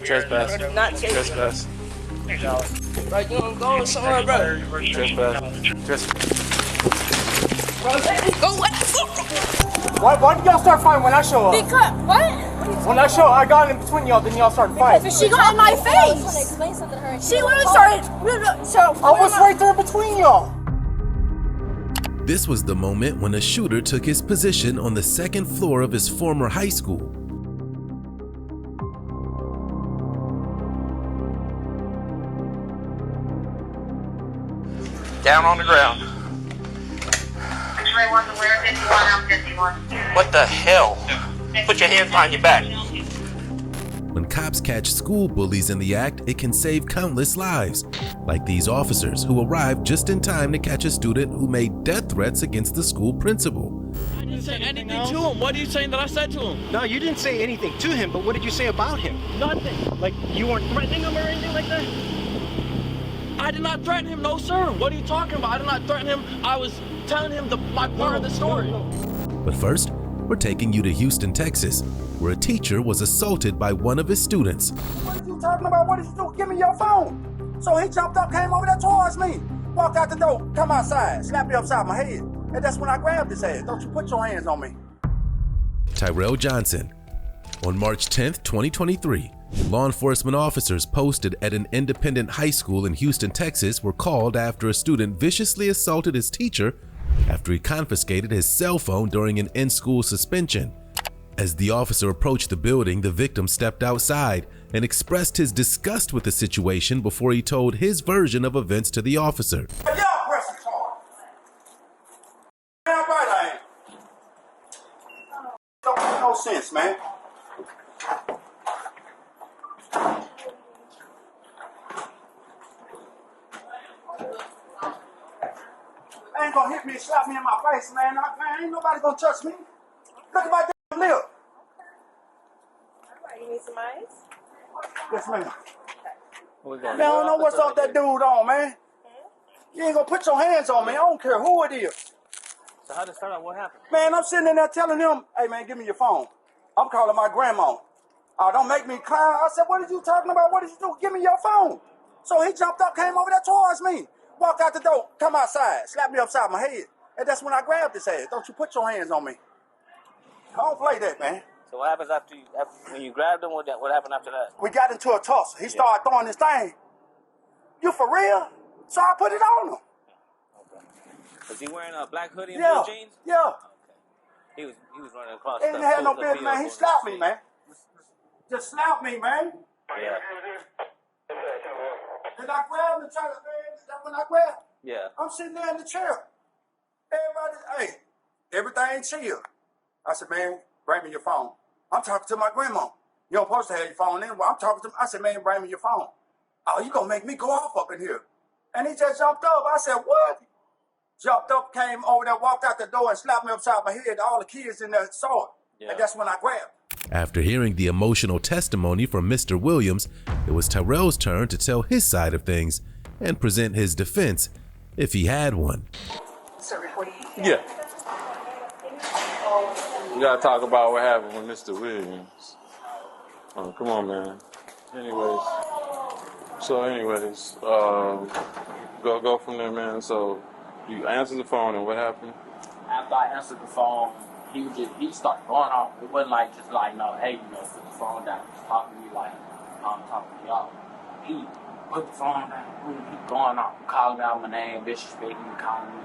Trespass. Not chase you. Trespass. Like, you gonna go somewhere, bro? Trespass. Bro, let me go. What the fuck? Why did y'all start fighting when I show up? Because, what? When I show up, I got in between y'all, then y'all started fighting. She got in my face. She literally started. So I was right there between y'all. This was the moment when a shooter took his position on the second floor of his former high school. Down on the ground. What the hell? Put your hands behind your back. When cops catch school bullies in the act, it can save countless lives, like these officers who arrived just in time to catch a student who made death threats against the school principal. I didn't say anything to him. What are you saying that I said to him? No, you didn't say anything to him, but what did you say about him? Nothing. Like, you weren't threatening him or anything like that? I did not threaten him, no sir. What are you talking about? I did not threaten him. I was telling him my part of the story. But first, we're taking you to Houston, Texas, where a teacher was assaulted by one of his students. What are you talking about? What did you do? Give me your phone. So he jumped up, came over there towards me, walked out the door, come outside, slapped me upside my head. And that's when I grabbed his ass. Don't you put your hands on me. Tyrell Johnson. On March 10th, 2023, law enforcement officers posted at an independent high school in Houston, Texas were called after a student viciously assaulted his teacher after he confiscated his cell phone during an in-school suspension. As the officer approached the building, the victim stepped outside and expressed his disgust with the situation before he told his version of events to the officer. Y'all pressing charge. Damn right I ain't. Don't make no sense, man. Ain't gonna hit me and slap me in my face, man. Ain't nobody gonna touch me. Look at my damn lip. You need some ice? Yes, ma'am. Man, I don't know what's up with that dude on, man. You ain't gonna put your hands on me. I don't care who it is. So how did it start out? What happened? Man, I'm sitting in there telling him, hey, man, give me your phone. I'm calling my grandma. Oh, don't make me clown. I said, what are you talking about? What did you do? Give me your phone. So he jumped up, came over there towards me, walked out the door, come outside, slapped me upside my head. And that's when I grabbed his ass. Don't you put your hands on me. I don't play that, man. So what happens after when you grabbed him? What happened after that? We got into a tussle. He started throwing his thing. You for real? So I put it on him. Okay. Was he wearing a black hoodie and Yeah. blue jeans? Yeah. Okay. He was running across. He didn't have no business, man. He slapped me, man. Just slapped me, man. Yeah. And I grabbed the child, man. That's when I grabbed. Yeah. I'm sitting there in the chair. Everybody, hey, everything chill. I said, man, bring me your phone. I'm talking to my grandma. You don't supposed to have your phone anyway. I'm talking to him. I said, man, bring me your phone. Oh, you gonna make me go off up in here. And he just jumped up. I said, what? Jumped up, came over there, walked out the door and slapped me upside my head. All the kids in there saw it. Yeah. And that's when I grabbed. After hearing the emotional testimony from Mr. Williams, it was Tyrell's turn to tell his side of things and present his defense, if he had one. Yeah. We gotta talk about what happened with Mr. Williams. Oh, come on, man. Anyways, go from there, man. So you answered the phone, and what happened? After I answered the phone, he started going off. It wasn't like just like, no, hey, put the phone down. He was talking to me like I'm talking to y'all. He put the phone down. He keep going off, calling out my name, disrespecting me, calling me,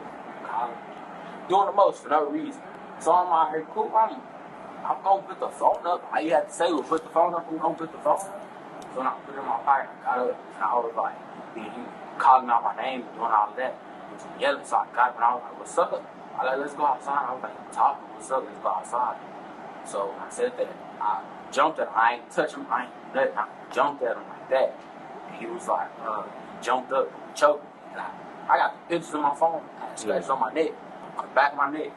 doing the most for no reason. So I'm out here, cool, I'm gonna put the phone up. All you had to say was put the phone up. I'm gonna put the phone up. So when I put it in my pocket, I got up, and I was like, he calling out my name, doing all of that. He was yelling, so I got up, and I was like, what's up? I like, let's go outside. I was like, talking, what's up? Let's go outside. So I said that. I jumped at him. I ain't touch him. I ain't nothing. I jumped at him like that. And he was like, jumped up, choked me. And I got the pictures on my phone. I had scratches on my neck, on the back of my neck.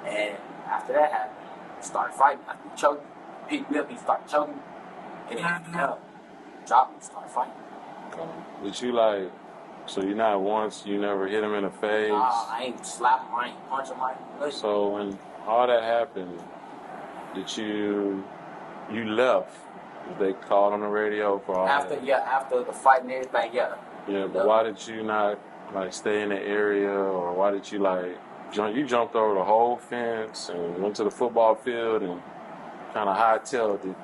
And after that happened, he started fighting. After he choked me, he picked me up, he started choking me. And then he dropped me, started fighting. Did you so you not once, you never hit him in the face? Nah, I ain't slap him, I ain't punch him, I ain't nothing. So when all that happened, did you left They called on the radio for all After the fight and everything, yeah. Yeah, but why did you not like stay in the area, or why did you like you jumped over the whole fence and went to the football field and kind of hightailed it?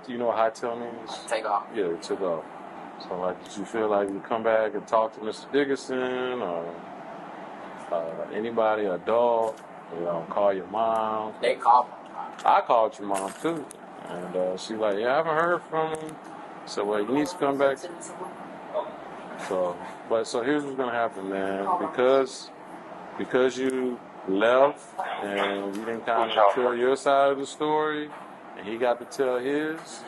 You know what hightail means? Take off. Yeah, it took off. So like, did you feel like you come back and talk to Mr. Dickerson or anybody, adult? You know, call your mom. They called my mom. I called your mom too, and she's like, "Yeah, I haven't heard from him." So well, you need to come back. So here's what's gonna happen, man. Because you left and you didn't kind of tell your side of the story, and he got to tell his.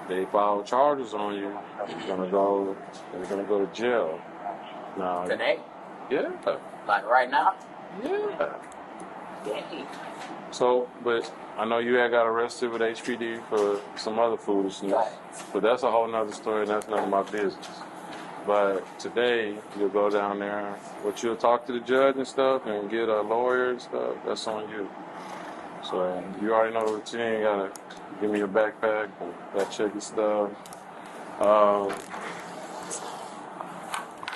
They filed charges on you. You're gonna go to jail. Now. Today? Yeah. Like right now? Yeah. Dang. So, but I know you had got arrested with HPD for some other foolishness, but that's a whole nother story, and that's none of my business. But today, you'll go down there, but you'll talk to the judge and stuff and get a lawyer and stuff. That's on you. So you already know the routine. You gotta give me your backpack and gotta check your stuff.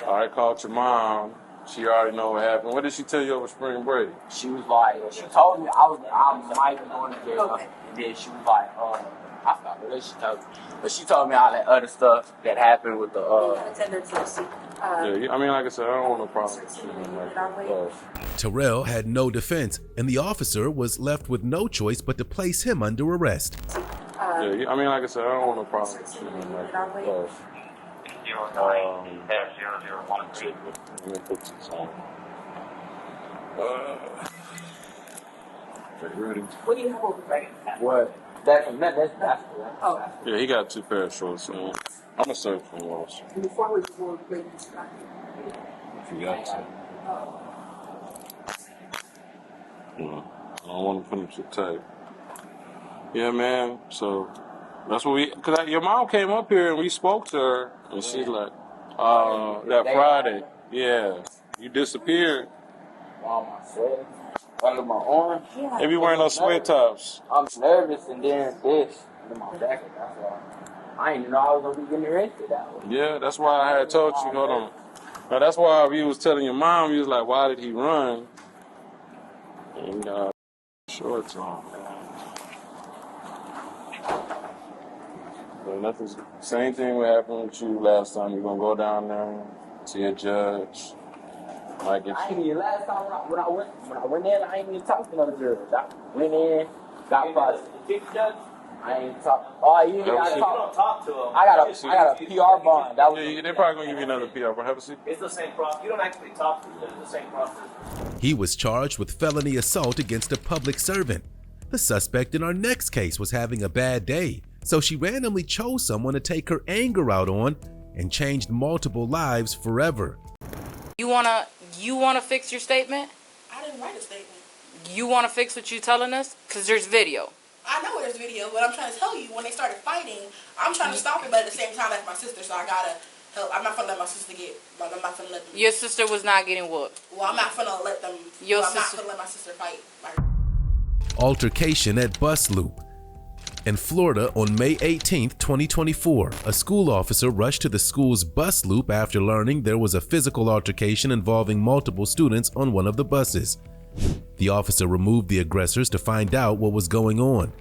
I called your mom. She already know what happened. What did she tell you over spring break? She was like, she told me I might be going to jail, and then she was like, I forgot what she told me, but she told me all that other stuff that happened with the Yeah, I mean, like I said, I don't want no problems. Terrell had no defense, and the officer was left with no choice but to place him under arrest. Yeah, I mean, like I said, I don't want no problems. Let me put this on. Ready? What do you have over there? What? That's Oh. Yeah, he got 2 pairs of shorts on. I'm gonna search for those. Before we go, maybe If you got to. I don't want to put them too tight. Yeah, man. So that's what cause your mom came up here and we spoke to her, and she's like, that Friday, yeah, you disappeared. on my sweat, under my arm. They be wearing those sweat tops. I'm nervous, and then this in my jacket. That's why I didn't know I was gonna be getting arrested that way. Yeah, that's why I had told you. Hold on. Now that's why you was telling your mom. You was like, why did he run? And shorts on. But nothing's. Same thing would happen with you last time. You're gonna go down there, see a judge. Like I ain't even last time when I went in, I ain't even talked to no judge. I went in, got processed. I ain't talk. Oh, you gotta talk to him. I got a PR bond. That was they're probably gonna give you another PR bond. Have a seat. It's the same process. You don't actually talk to them. It's the same process. He was charged with felony assault against a public servant. The suspect in our next case was having a bad day, so she randomly chose someone to take her anger out on and changed multiple lives forever. You wanna fix your statement? I didn't write a statement. You wanna fix what you're telling us? Cause there's video. I know there's video, but I'm trying to tell you, when they started fighting, I'm trying to stop it, but at the same time, that's my sister, so I gotta help. I'm not gonna let my sister get, like, I'm not gonna let them. Your sister was not getting whooped. Well, I'm not gonna let them, I'm not gonna let my sister fight. Altercation at bus loop. In Florida on May 18, 2024, a school officer rushed to the school's bus loop after learning there was a physical altercation involving multiple students on one of the buses. The officer removed the aggressors to find out what was going on.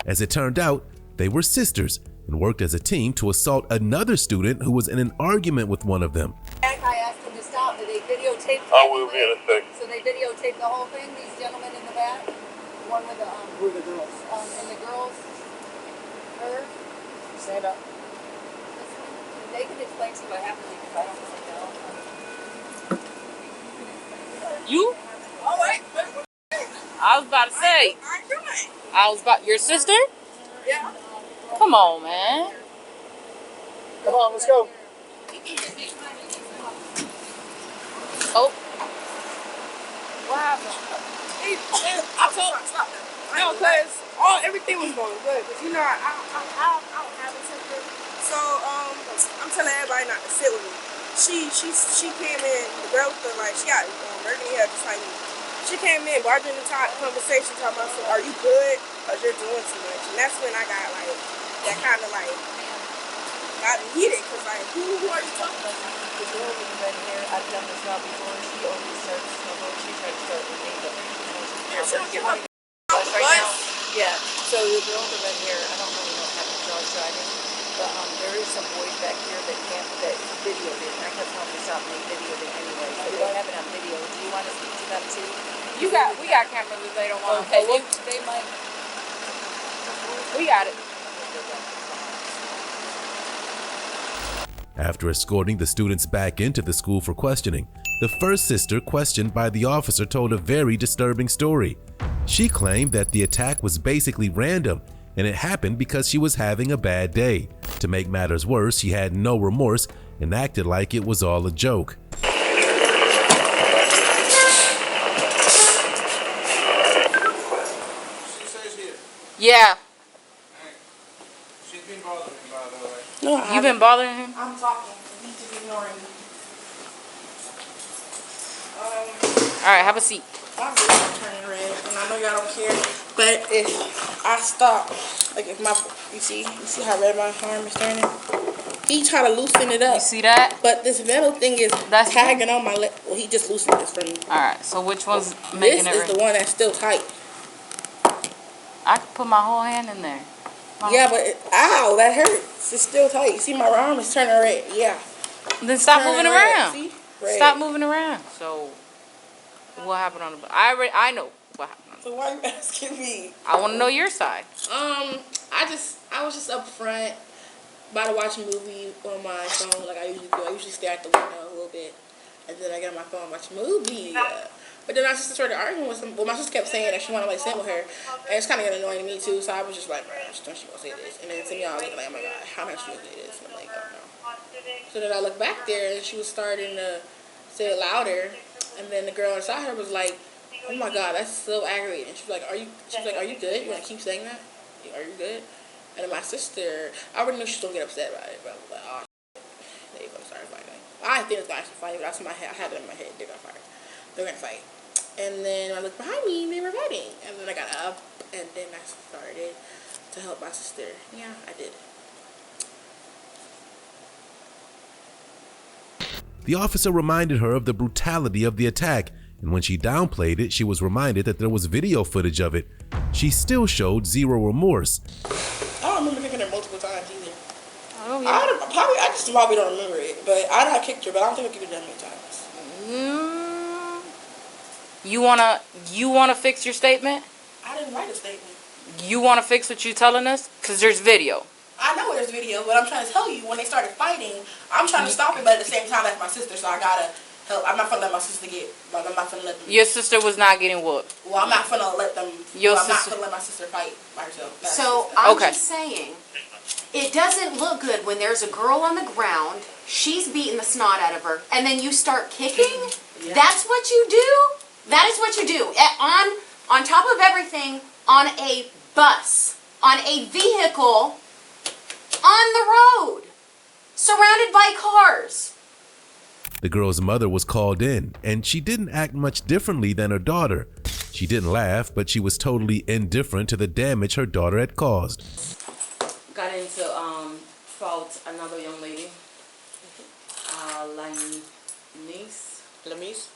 As it turned out, they were sisters and worked as a team to assault another student who was in an argument with one of them. I asked them to stop. Did they videotape? I will be in a second. So they videotaped the whole thing. These gentlemen in the back, one with the Who are the girls? and the girls. Her. Stand up. They can explain to you what happened because I don't really know. You? All right. I was about to say. Your sister? Yeah. Come on, man. Come on, let's go. Oh. What happened? I told her stop. No, because everything was going good. Because, you know, I don't have a sister. So, I'm telling everybody not to sit with me. She came in, the girl with the, like, she got burgundy hair just like me. She came in, barging in the conversation, talking about, so, are you good? because you're doing too much. And that's when I got like, that kind of like, got me heated, because like, who are you talking about? The girl with the red hair, I've done this route before. She always starts snowboard. She tried to start with me, but right now. Yeah. So the girl with the red hair, I don't really know what happened to us driving, but there is some boys back here that can't that videoed it. I kept telling them to stop and they videoed it anyway. So they have it on video. Do you want to speak to them too? We got cameras if they don't want to. Okay. They might. We got it. After escorting the students back into the school for questioning, the first sister questioned by the officer told a very disturbing story. She claimed that the attack was basically random and it happened because she was having a bad day. To make matters worse, she had no remorse and acted like it was all a joke. Yeah. She's been bothering me, by the way. No, You've been bothering him? I'm talking. He's just ignoring me. Alright, have a seat. My wrist is turning red, and I know y'all don't care, but if I stop, like if my, you see how red my arm is turning? He tried to loosen it up. You see that? But this metal thing is tagging on my leg. Well, he just loosened this for me. Alright, so which one's making it This is the one that's still tight. I could put my whole hand in there. Yeah, but ow, that hurts. It's still tight. You see my arm is turning red. Yeah. Then stop Turning moving red. around. See? Red. Stop moving around. So, what happened on the... I know what happened. So why are you asking me? I want to know your side. I was just up front, about to watch a movie on my phone like I usually do. I usually stare at the window a little bit, and then I get on my phone and watch a movie. But then my sister started arguing with some. Well, my sister kept saying that she wanted to like sit with her, and it's kind of getting annoying to me too. So I was just like, man, she gonna say this, and then some y'all looking like, oh my god, how much she gonna say this? And I'm like, oh no. So then I looked back there, and she was starting to say it louder, and then the girl inside her was like, oh my god, that's so aggravating. She was like, are you good? You want to keep saying that? Are you good? And then my sister, I already knew she was going to get upset about it, but I was like, oh, they're going to start fighting. I didn't think it was going to fight, but that's in my head. I had it in my head. They're going to fight. They're going to fight. And then I looked behind me, and they were fighting. And then I got up, and then I started to help my sister. Yeah, I did. The officer reminded her of the brutality of the attack, and when she downplayed it, she was reminded that there was video footage of it. She still showed zero remorse. I don't remember kicking her multiple times either. Oh, yeah. I just probably don't remember it, but I kicked her, but I don't think I kicked her that many times. You wanna fix your statement? I didn't write a statement. You wanna fix what you're telling us? Cause there's video. I know there's video, but I'm trying to tell you, when they started fighting, I'm trying to stop it, but at the same time, that's my sister, so I gotta help. I'm not gonna let my sister get. I'm not gonna let them. Your sister was not getting whooped. Well, I'm not gonna let them. I'm not gonna let my sister fight by herself. So I'm just saying, it doesn't look good when there's a girl on the ground, she's beating the snot out of her, and then you start kicking. Yeah. That's what you do. That is what you do. On top of everything, on a bus, on a vehicle, on the road, surrounded by cars. The girl's mother was called in, and she didn't act much differently than her daughter. She didn't laugh, but she was totally indifferent to the damage her daughter had caused. Got into fault another young lady, Lamise?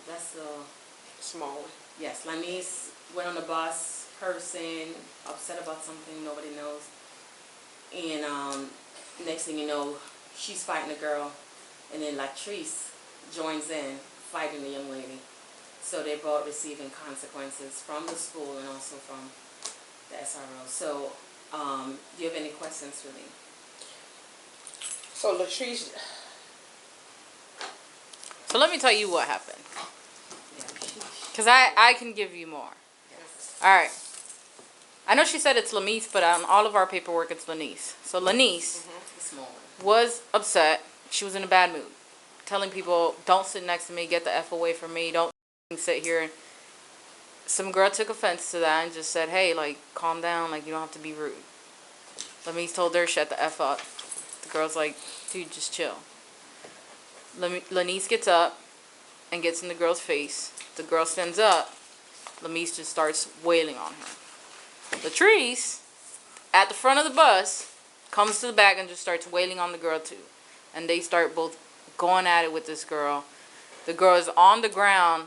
That's the small one. Yes, Lamise went on the bus, cursing, upset about something nobody knows, and next thing you know, she's fighting a girl. And then Latrice joins in, fighting the young lady. So they're both receiving consequences from the school and also from the SRO. So, do you have any questions for me? So Latrice... So let me tell you what happened. Because I can give you more. Alright. I know she said it's Lamise, but on all of our paperwork it's Lanice. So Lanice was upset. She was in a bad mood, telling people, don't sit next to me, get the F away from me, don't sit here. Some girl took offense to that and just said, hey, like, calm down, like, you don't have to be rude. Lamise told her, shut the F up. The girl's like, dude, just chill. Lanice gets up and gets in the girl's face. The girl stands up. Lamise just starts wailing on her. Latrice, at the front of the bus, comes to the back and just starts wailing on the girl too. And they start both going at it with this girl. The girl is on the ground.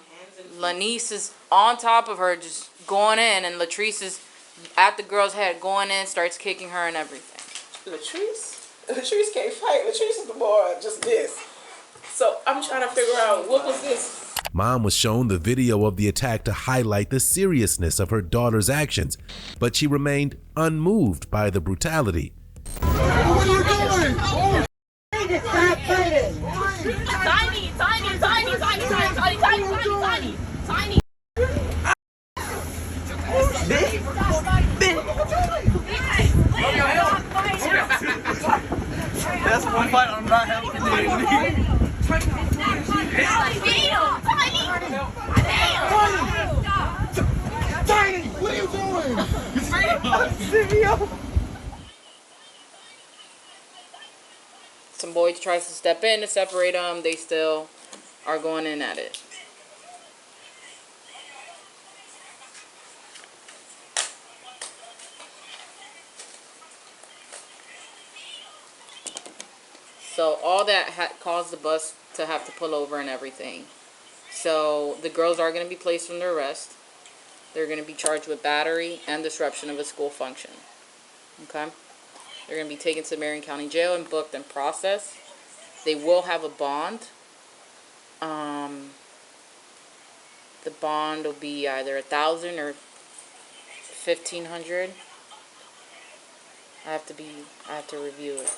Lanice is on top of her, just going in, and Latrice is at the girl's head, going in, starts kicking her and everything. Latrice can't fight. Latrice is the more just this. So I'm trying to figure out what was this. Mom was shown the video of the attack to highlight the seriousness of her daughter's actions, but she remained unmoved by the brutality. What are you doing? Stop fighting! Tiny! That's one fight I'm not helping you. Tiny! What are you doing? Some boy tries to step in to separate them. They still are going in at it. So all that caused the bus to have to pull over and everything. So the girls are going to be placed under arrest. They're going to be charged with battery and disruption of a school function. Okay? They're going to be taken to Marion County Jail and booked and processed. They will have a bond. The bond will be either $1,000 or $1,500. I have to review it.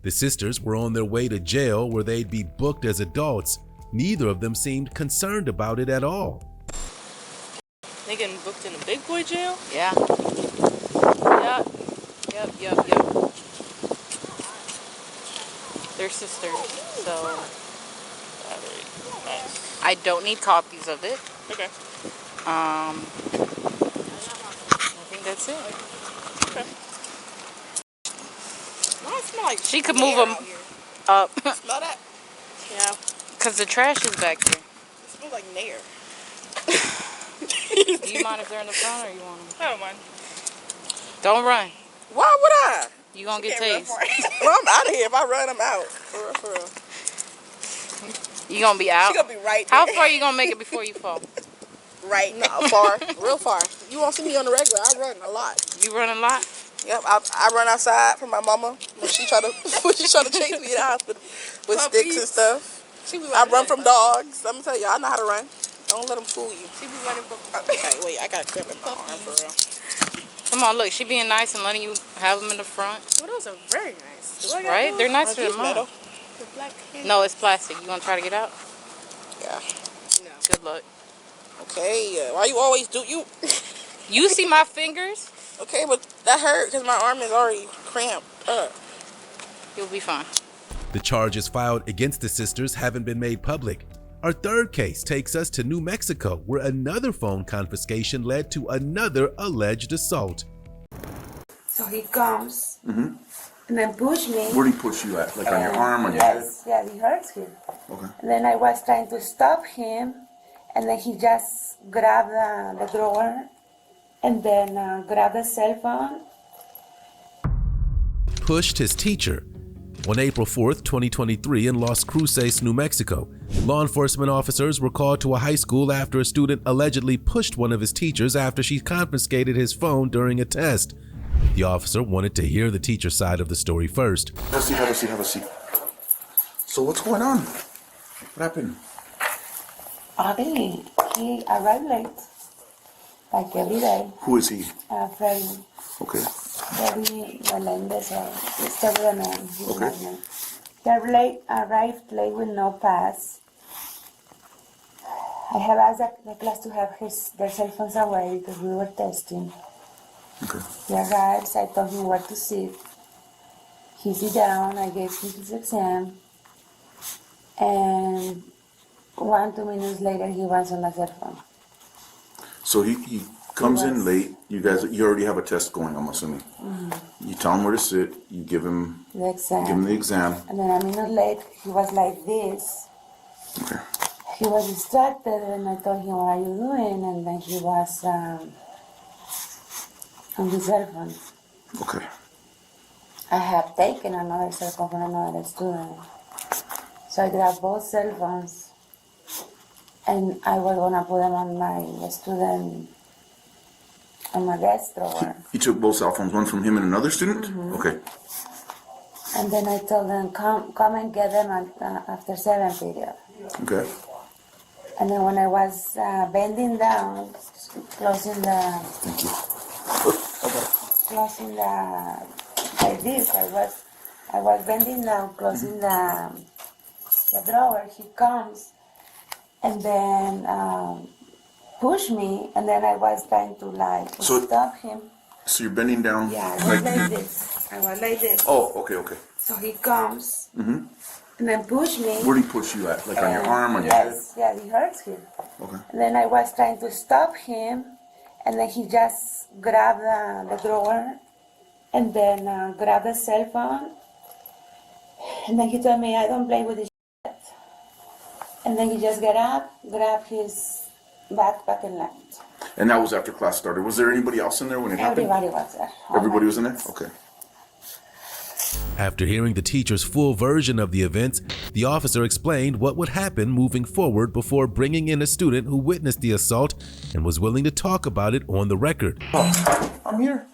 The sisters were on their way to jail where they'd be booked as adults. Neither of them seemed concerned about it at all. They getting booked in a big boy jail? Yeah. Yep. They're sisters, so Nice. I don't need copies of it. Okay. I think that's it. Okay. Why it smell like She could move them up. Smell that? Yeah. Because the trash is back there. It smells like Nair. Do you mind if they're in the front or you want them? I don't mind. Don't run. Why would I? You gonna get tased. Well, I'm out of here. If I run, I'm out. For real. You gonna be out? She gonna be right there. How far you gonna make it before you fall? Right. No, far. Real far. You won't see me on the regular. I run a lot. You run a lot? Yep. I run outside from my mama when she try to chase me in the hospital with sticks and stuff. I run from dogs. Let me tell you, I know how to run. Don't let them fool you. She be running from. Okay, wait. I got a cramp in my arm for real. Come on, look. She being nice and letting you have them in the front. Oh, those are very nice. Right? They're nicer than mine. The black candy. No, it's plastic. You want to try to get out? Yeah. No. Good luck. Okay. Why you always do you? You see my fingers? Okay, but that hurt because my arm is already cramped up. You'll be fine. The charges filed against the sisters haven't been made public. Our third case takes us to New Mexico, where another phone confiscation led to another alleged assault. So he comes and then pushed me. Where did he push you at? Like on your arm, on your head? Yeah, he hurts him. Okay. And then I was trying to stop him, and then he just grabbed the drawer and then grabbed the cell phone. Pushed his teacher. On April 4th, 2023 in Las Cruces, New Mexico, law enforcement officers were called to a high school after a student allegedly pushed one of his teachers after she confiscated his phone during a test. The officer wanted to hear the teacher's side of the story first. Have a seat. So what's going on? What happened? He arrived late, like every day. Who is he? Freddie. Okay. Freddie Melendez, whatever the name. Okay. He arrived late with no pass. I have asked the class to have their cell phones away because we were testing. Okay. He arrives, I told him where to sit. He sat down, I gave him his exam, and 1-2 minutes later he was on the cell phone. So he comes in late. You already have a test going, I'm assuming. You tell him where to sit. You give him the exam. Give him the exam. And then a minute late, he was like this. Okay. He was distracted, and I told him, "What are you doing?" And then he was on his cell phone. Okay. I have taken another cell phone from another student. So I grabbed both cell phones and I was gonna put them on my student, on my desk drawer. You took both cell phones, one from him and another student? Okay. And then I told them, come and get them after 7 period. Okay. And then when I was bending down, closing the, like this, I was bending down, closing the drawer. He comes and then push me, and then I was trying to stop him. So you're bending down? Yeah, I was like this. I was like this. Oh, okay. So he comes and then push me. Where did he push you at? Like on your arm, on your head? Yeah, he hurts him. Okay. And then I was trying to stop him, and then he just grabbed the drawer and then grabbed the cell phone. And then he told me, I don't play with this shit. And then he just got up, grabbed his backpack and left. And that was after class started. Was there anybody else in there when it happened? Everybody was there. Everybody was in there? Okay. After hearing the teacher's full version of the events, the officer explained what would happen moving forward before bringing in a student who witnessed the assault and was willing to talk about it on the record. Oh, I'm here.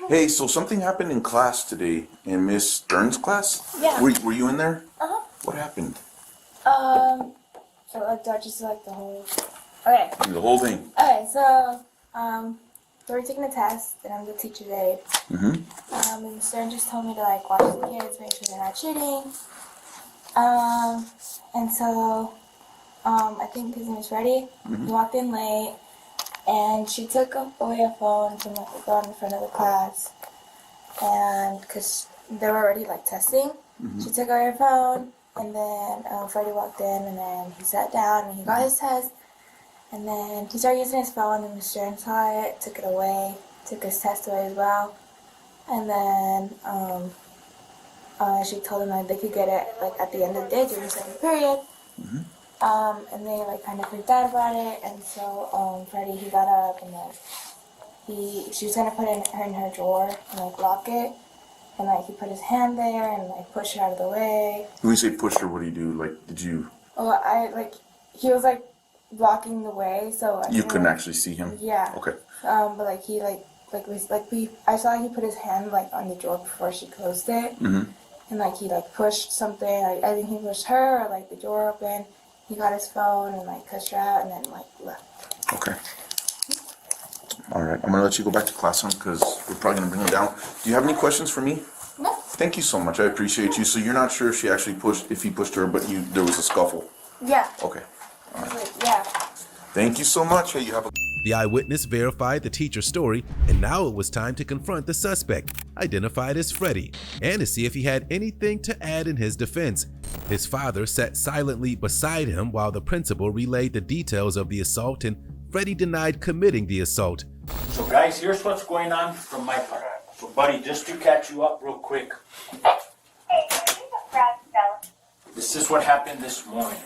Hey, so something happened in class today, in Miss Stern's class? Yeah. Were you in there? Uh-huh. What happened? So like, do I just like the whole... Okay. The whole thing. Okay, so, we were taking a test, and I'm the teacher's aide. And Stern just told me to, like, watch the kids, make sure they're not cheating. And so, I think his name is Freddie. He walked in late, and she took away a phone from, like, the girl in front of the class. And, because they were already, like, testing, she took away her phone, and then Freddie walked in, and then he sat down, and he got his test. And then he started using his phone, and Mr. Stern saw it, took it away, took his test away as well. And then she told him that they could get it like at the end of the day during the second period. And they like kind of freaked out about it. And so Freddie, he got up and then she was gonna put her in her drawer and like lock it. And like he put his hand there and like push her out of the way. When you say pushed her, what do you do? Like, did you? Oh, he was like blocking the way, so You couldn't actually see him? Yeah. Okay. But like he I saw he put his hand like on the drawer before she closed it, and like he like pushed something. Like, I think he pushed her or like the door open. He got his phone and like cussed her out and then like left. Okay. All right. I'm gonna let you go back to class, because we're probably gonna bring him down. Do you have any questions for me? No. Thank you so much. I appreciate you. So you're not sure if she actually if he pushed her, but there was a scuffle. Yeah. Okay. All right. Yeah. Thank you so much. Hey, you have a... The eyewitness verified the teacher's story, and now it was time to confront the suspect, identified as Freddie, and to see if he had anything to add in his defense. His father sat silently beside him while the principal relayed the details of the assault, and Freddie denied committing the assault. So guys, here's what's going on from my part. So buddy, just to catch you up real quick. This is what happened this morning.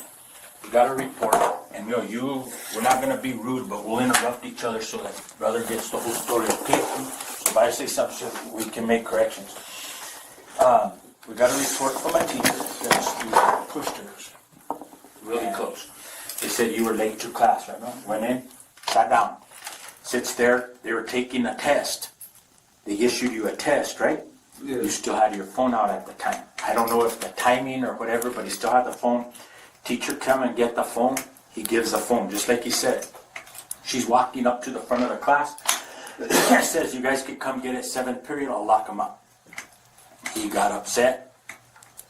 We got a report, and we're not going to be rude, but we'll interrupt each other so that brother gets the whole story, okay? So if I say something, we can make corrections. We got a report from a teacher that a student pushed her really close. They said you were late to class, right? No? Went in, sat down, sits there. They were taking a test. They issued you a test, right? Yeah. You still had your phone out at the time. I don't know if the timing or whatever, but he still had the phone. Teacher come and get the phone. He gives the phone, just like he said. She's walking up to the front of the class. Says, you guys could come get it 7th period, I'll lock them up. He got upset.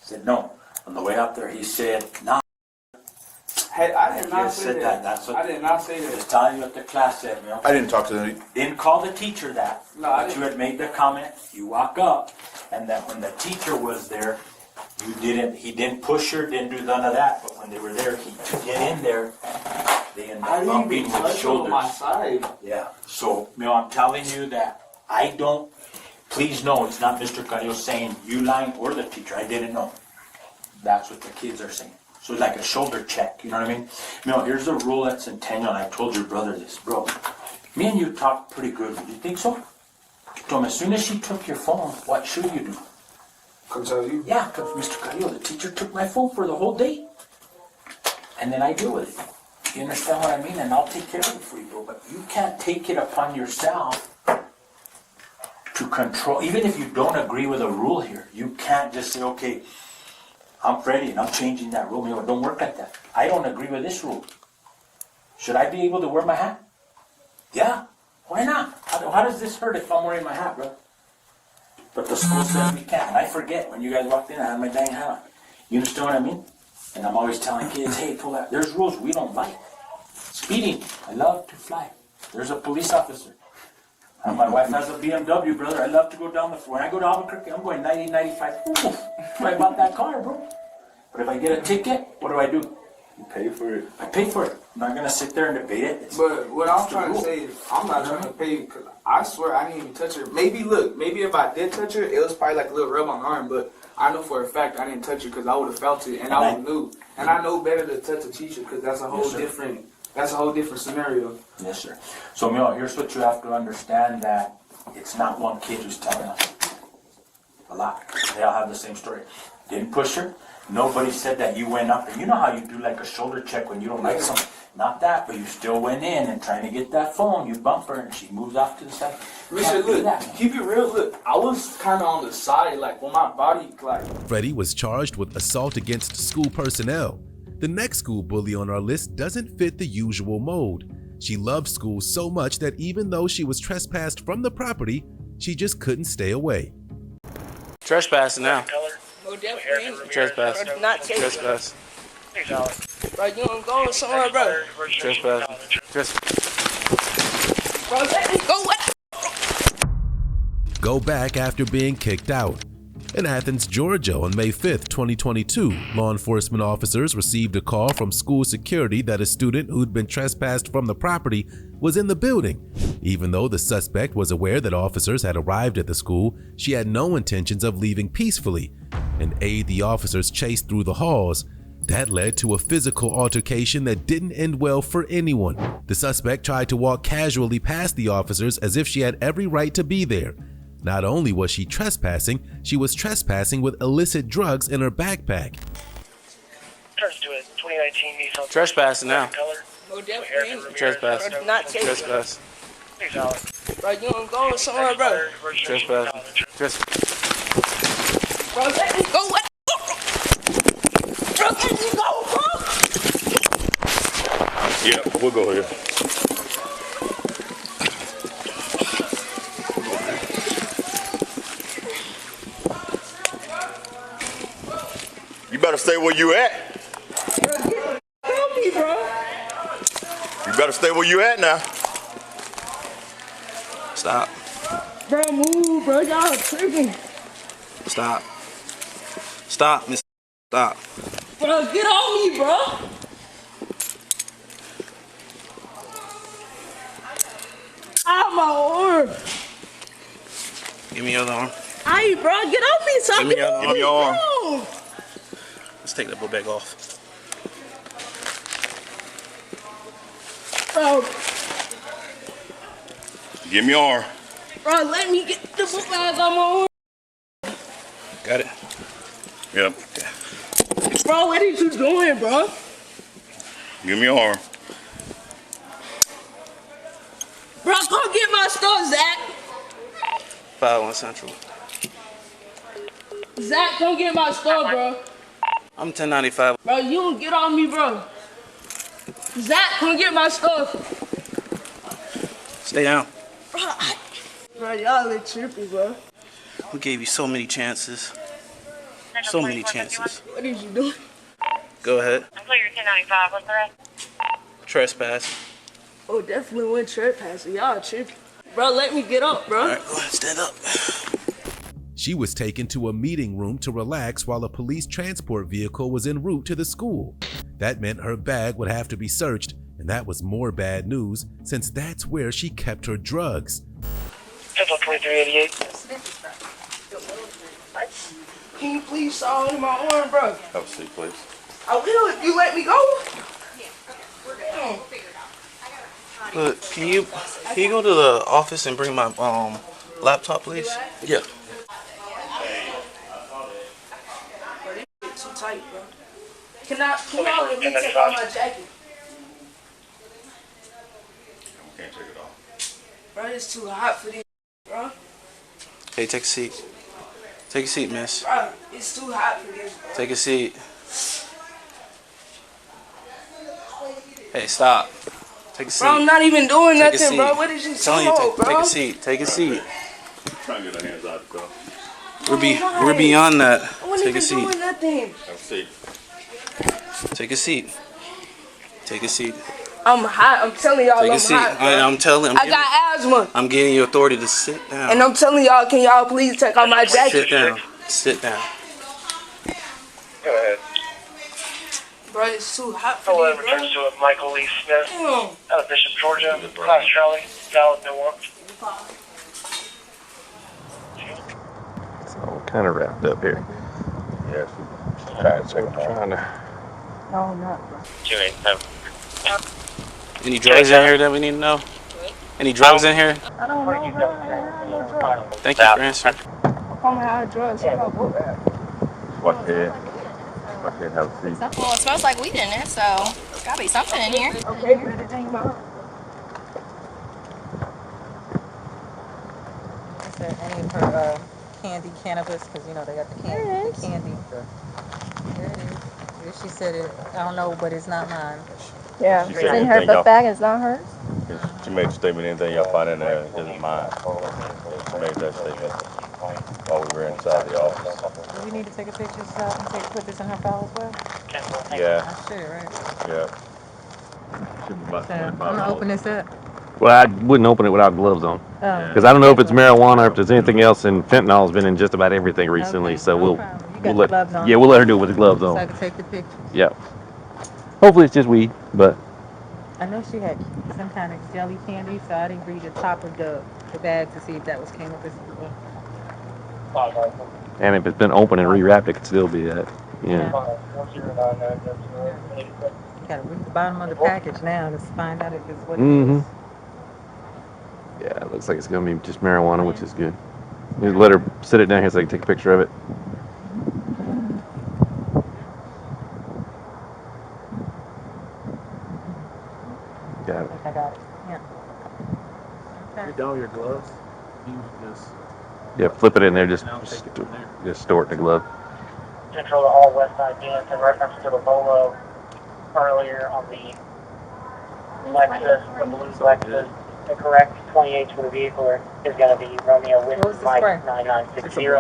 Said no. On the way up there, he said, no. Hey, I did not say that. That's what I did not say that. Just telling you what the class said, man. I didn't talk to them. Didn't call the teacher that. No, I but didn't. You had made the comment. You walk up, and that when the teacher was there, he didn't push her, didn't do none of that, but when they were there, to get in there, they ended up bumping with shoulders. My side. Yeah, so, I'm telling you that please know, it's not Mr. Carrillo saying you lying or the teacher, I didn't know. That's what the kids are saying. So it's like a shoulder check, you know what I mean? Here's the rule at Centennial, and I told your brother this, bro. Me and you talk pretty good, do you think so? Tom, as soon as she took your phone, what should you do? Come tell you? Yeah, because Mr. Carrillo, the teacher took my phone for the whole day. And then I deal with it. You understand what I mean? And I'll take care of it for you, bro. But you can't take it upon yourself to control. Even if you don't agree with a rule here, you can't just say, okay, I'm Freddie and I'm changing that rule. It don't work like that. I don't agree with this rule. Should I be able to wear my hat? Yeah. Why not? How does this hurt if I'm wearing my hat, bro? But the school says we can't. And I forget. When you guys walked in, I had my dang hat on. You understand what I mean? And I'm always telling kids, hey, pull that. There's rules we don't like. Speeding. I love to fly. There's a police officer. My wife has a BMW, brother. I love to go down the floor. When I go to Albuquerque, I'm going 90, 95. Ooh, I bought that car, bro. But if I get a ticket, what do? You pay for it. I pay for it. I'm not going to sit there and debate it. But what I'm trying to say is, I'm not trying to pay because I swear I didn't even touch her. Maybe if I did touch her, it was probably like a little rub on the arm, but I know for a fact I didn't touch her because I would have felt it and I would knew. And I know better to touch a teacher because that's a whole different scenario. Yes, sir. So, Mio, here's what you have to understand, that it's not one kid who's telling us. A lot. They all have the same story. Didn't push her. Nobody said that you went up. And you know how you do like a shoulder check when you don't like something. Not that, but you still went in and trying to get that phone. You bump her and she moves off to the side. Richard, look, keep it real. Look, I was kind of on the side, like when my body, like. Freddie was charged with assault against school personnel. The next school bully on our list doesn't fit the usual mold. She loved school so much that even though she was trespassed from the property, she just couldn't stay away. Trespassing now. No, definitely. Trespass. Not taking. Trespass. Bro, you don't go somewhere, bro. Trespass. Bro, let me go. What? Go back after being kicked out. In Athens, Georgia, on May 5th, 2022, law enforcement officers received a call from school security that a student who'd been trespassed from the property was in the building. Even though the suspect was aware that officers had arrived at the school, she had no intentions of leaving peacefully and aid the officers chased through the halls. That led to a physical altercation that didn't end well for anyone. The suspect tried to walk casually past the officers as if she had every right to be there. Not only was she trespassing, she was trespassing with illicit drugs in her backpack. Trespassing now. No, definitely. Trespass. Not taking. Trespass. Bro, you don't go somewhere, bro. Trespass. Bro, let me go. What? Bro, let me go, bro. Yeah, we'll go here. You better stay where you at. Help me, bro. You better stay where you at now. Stop. Bro, move, bro. Y'all tripping. Stop. Stop, Miss. Stop. Bro, get on me, bro. Ow, my arm. Give me your other arm. Aye, bro, get off me. So Give me your other arm. Give me your arm. Bro. Let's take that book bag off. Bro, Give me your arm. bro, let me get the book bag on my arm. Got it? Yep. Bro, what are you doing, bro? Give me your arm. Bro, come get my stuff, Zach. 5-1 Central. Zach, come get my stuff, bro. I'm 1095. Bro, you don't get on me, bro. Zach, come get my stuff. Stay down. Bro, y'all look trippy, bro. We gave you so many chances. So many chances. What did you do? Go ahead. I'm clear 1095. What's the rest? Trespass. Oh, definitely went trespassing. Y'all trippy. Bro, let me get up, bro. All right, go ahead, stand up. She was taken to a meeting room to relax while a police transport vehicle was en route to the school. That meant her bag would have to be searched, and that was more bad news since that's where she kept her drugs. 2388. Can you please saw into my arm, bro? Have a seat, please. I will if you let me go. Look, can you go to the office and bring my Laptop, please. Yeah. Too tight, bro. Can I let me take off my jacket? Can't take it off. Bro, it's too hot for this, bro. Hey, take a seat. Take a seat, miss. Bro, it's too hot for this, bro. Take a seat. Hey, stop. Take a seat. Bro, I'm not even doing Take a nothing, seat. bro. What is you Telling you, bro? take a seat. Take a seat. Trying to get our hands out the car. We're beyond that. I wasn't Take a even seat. doing nothing. Have a seat. Take a seat. Take a seat. I'm hot. I'm telling y'all Take I'm a seat. hot, bro. I got asthma. I'm giving you authority to sit down. And I'm telling y'all, can y'all please take off my jacket? Sit down. Sit down. Go ahead. Bro, it's too hot for Hello, this, bro. returns to Michael Lee Smith Damn. out of Bishop, Georgia. Class Charlie, valid, no warrant. So kind of wrapped up here. Yes. Trying to. No, not, bro. 287. Any drugs in here that we need to know? Any drugs in here? I don't know, bro. I ain't had no drugs. Thank you for answering. I'm out of drugs. I got book bag. Watch ahead. Watch ahead. Have a seat. Well, it smells like weed in there, so there's gotta be something in here. Okay, but it ain't mine. Is there any of her candy cannabis? Because you know they got the candy. The candy. There it is. Here she said it. I don't know, but it's not mine. Yeah, She it's said in her anything, book y'all- bag. It's not hers. She made a statement, anything y'all find in there isn't mine. She made that statement while we were inside the office. Do we need to take a picture so I can put this in her file as well? Yeah, I should, right? yeah. Should be about So I'm $25. gonna open this up. Well, I wouldn't open it without gloves on. Oh. Because I don't know if it's marijuana or if there's anything else, and fentanyl's been in just about everything recently. So no we'll problem. You got we'll the let, gloves on. yeah, we'll let her do it with the gloves So on. I can take the picture. Yeah. Hopefully it's just weed, but I know she had some kind of jelly candy, so I didn't read the top of the bag to see if that was cannabis. and if it's been open and rewrapped, it could still be that. Yeah. You gotta read the bottom of the package now to find out if it's what it Mm-hmm. is. Yeah, it looks like it's gonna be just marijuana, which is good. Just let her sit it down here so I can take a picture of it. Got it. I got it. Yeah. You're down your gloves. You just Yeah, flip it in there. Just store it in the glove. Central to all West Side units in reference to the Bolo earlier on the Lexus, the blue Lexus. The correct 28 for the vehicle is going to be Romeo with Mike 9960 or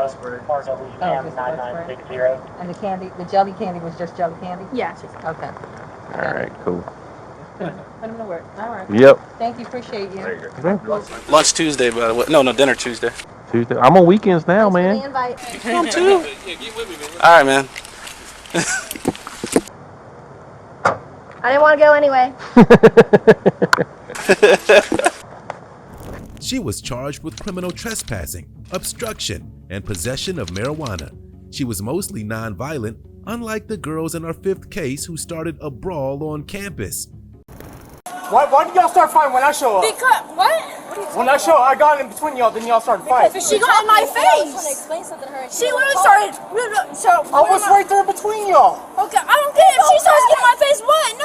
WM 9960. And the candy, the jelly candy was just jelly candy? Yes. Okay. All right, cool. Put them to work. All right. Yep. Thank you. Appreciate you. Lunch Tuesday, by the way. No, dinner Tuesday. Tuesday. I'm on weekends now, man. Invite. Come too. All right, man. I didn't want to go anyway. She was charged with criminal trespassing, obstruction, and possession of marijuana. She was mostly non-violent, unlike the girls in our fifth case who started a brawl on campus. Why did y'all start fighting when I show up? Because, what? When I show up, I got in between y'all, then y'all started fighting. Because she got in my face. She literally started. So I was right there between y'all. Okay, I don't get it. If she starts getting in my face, what?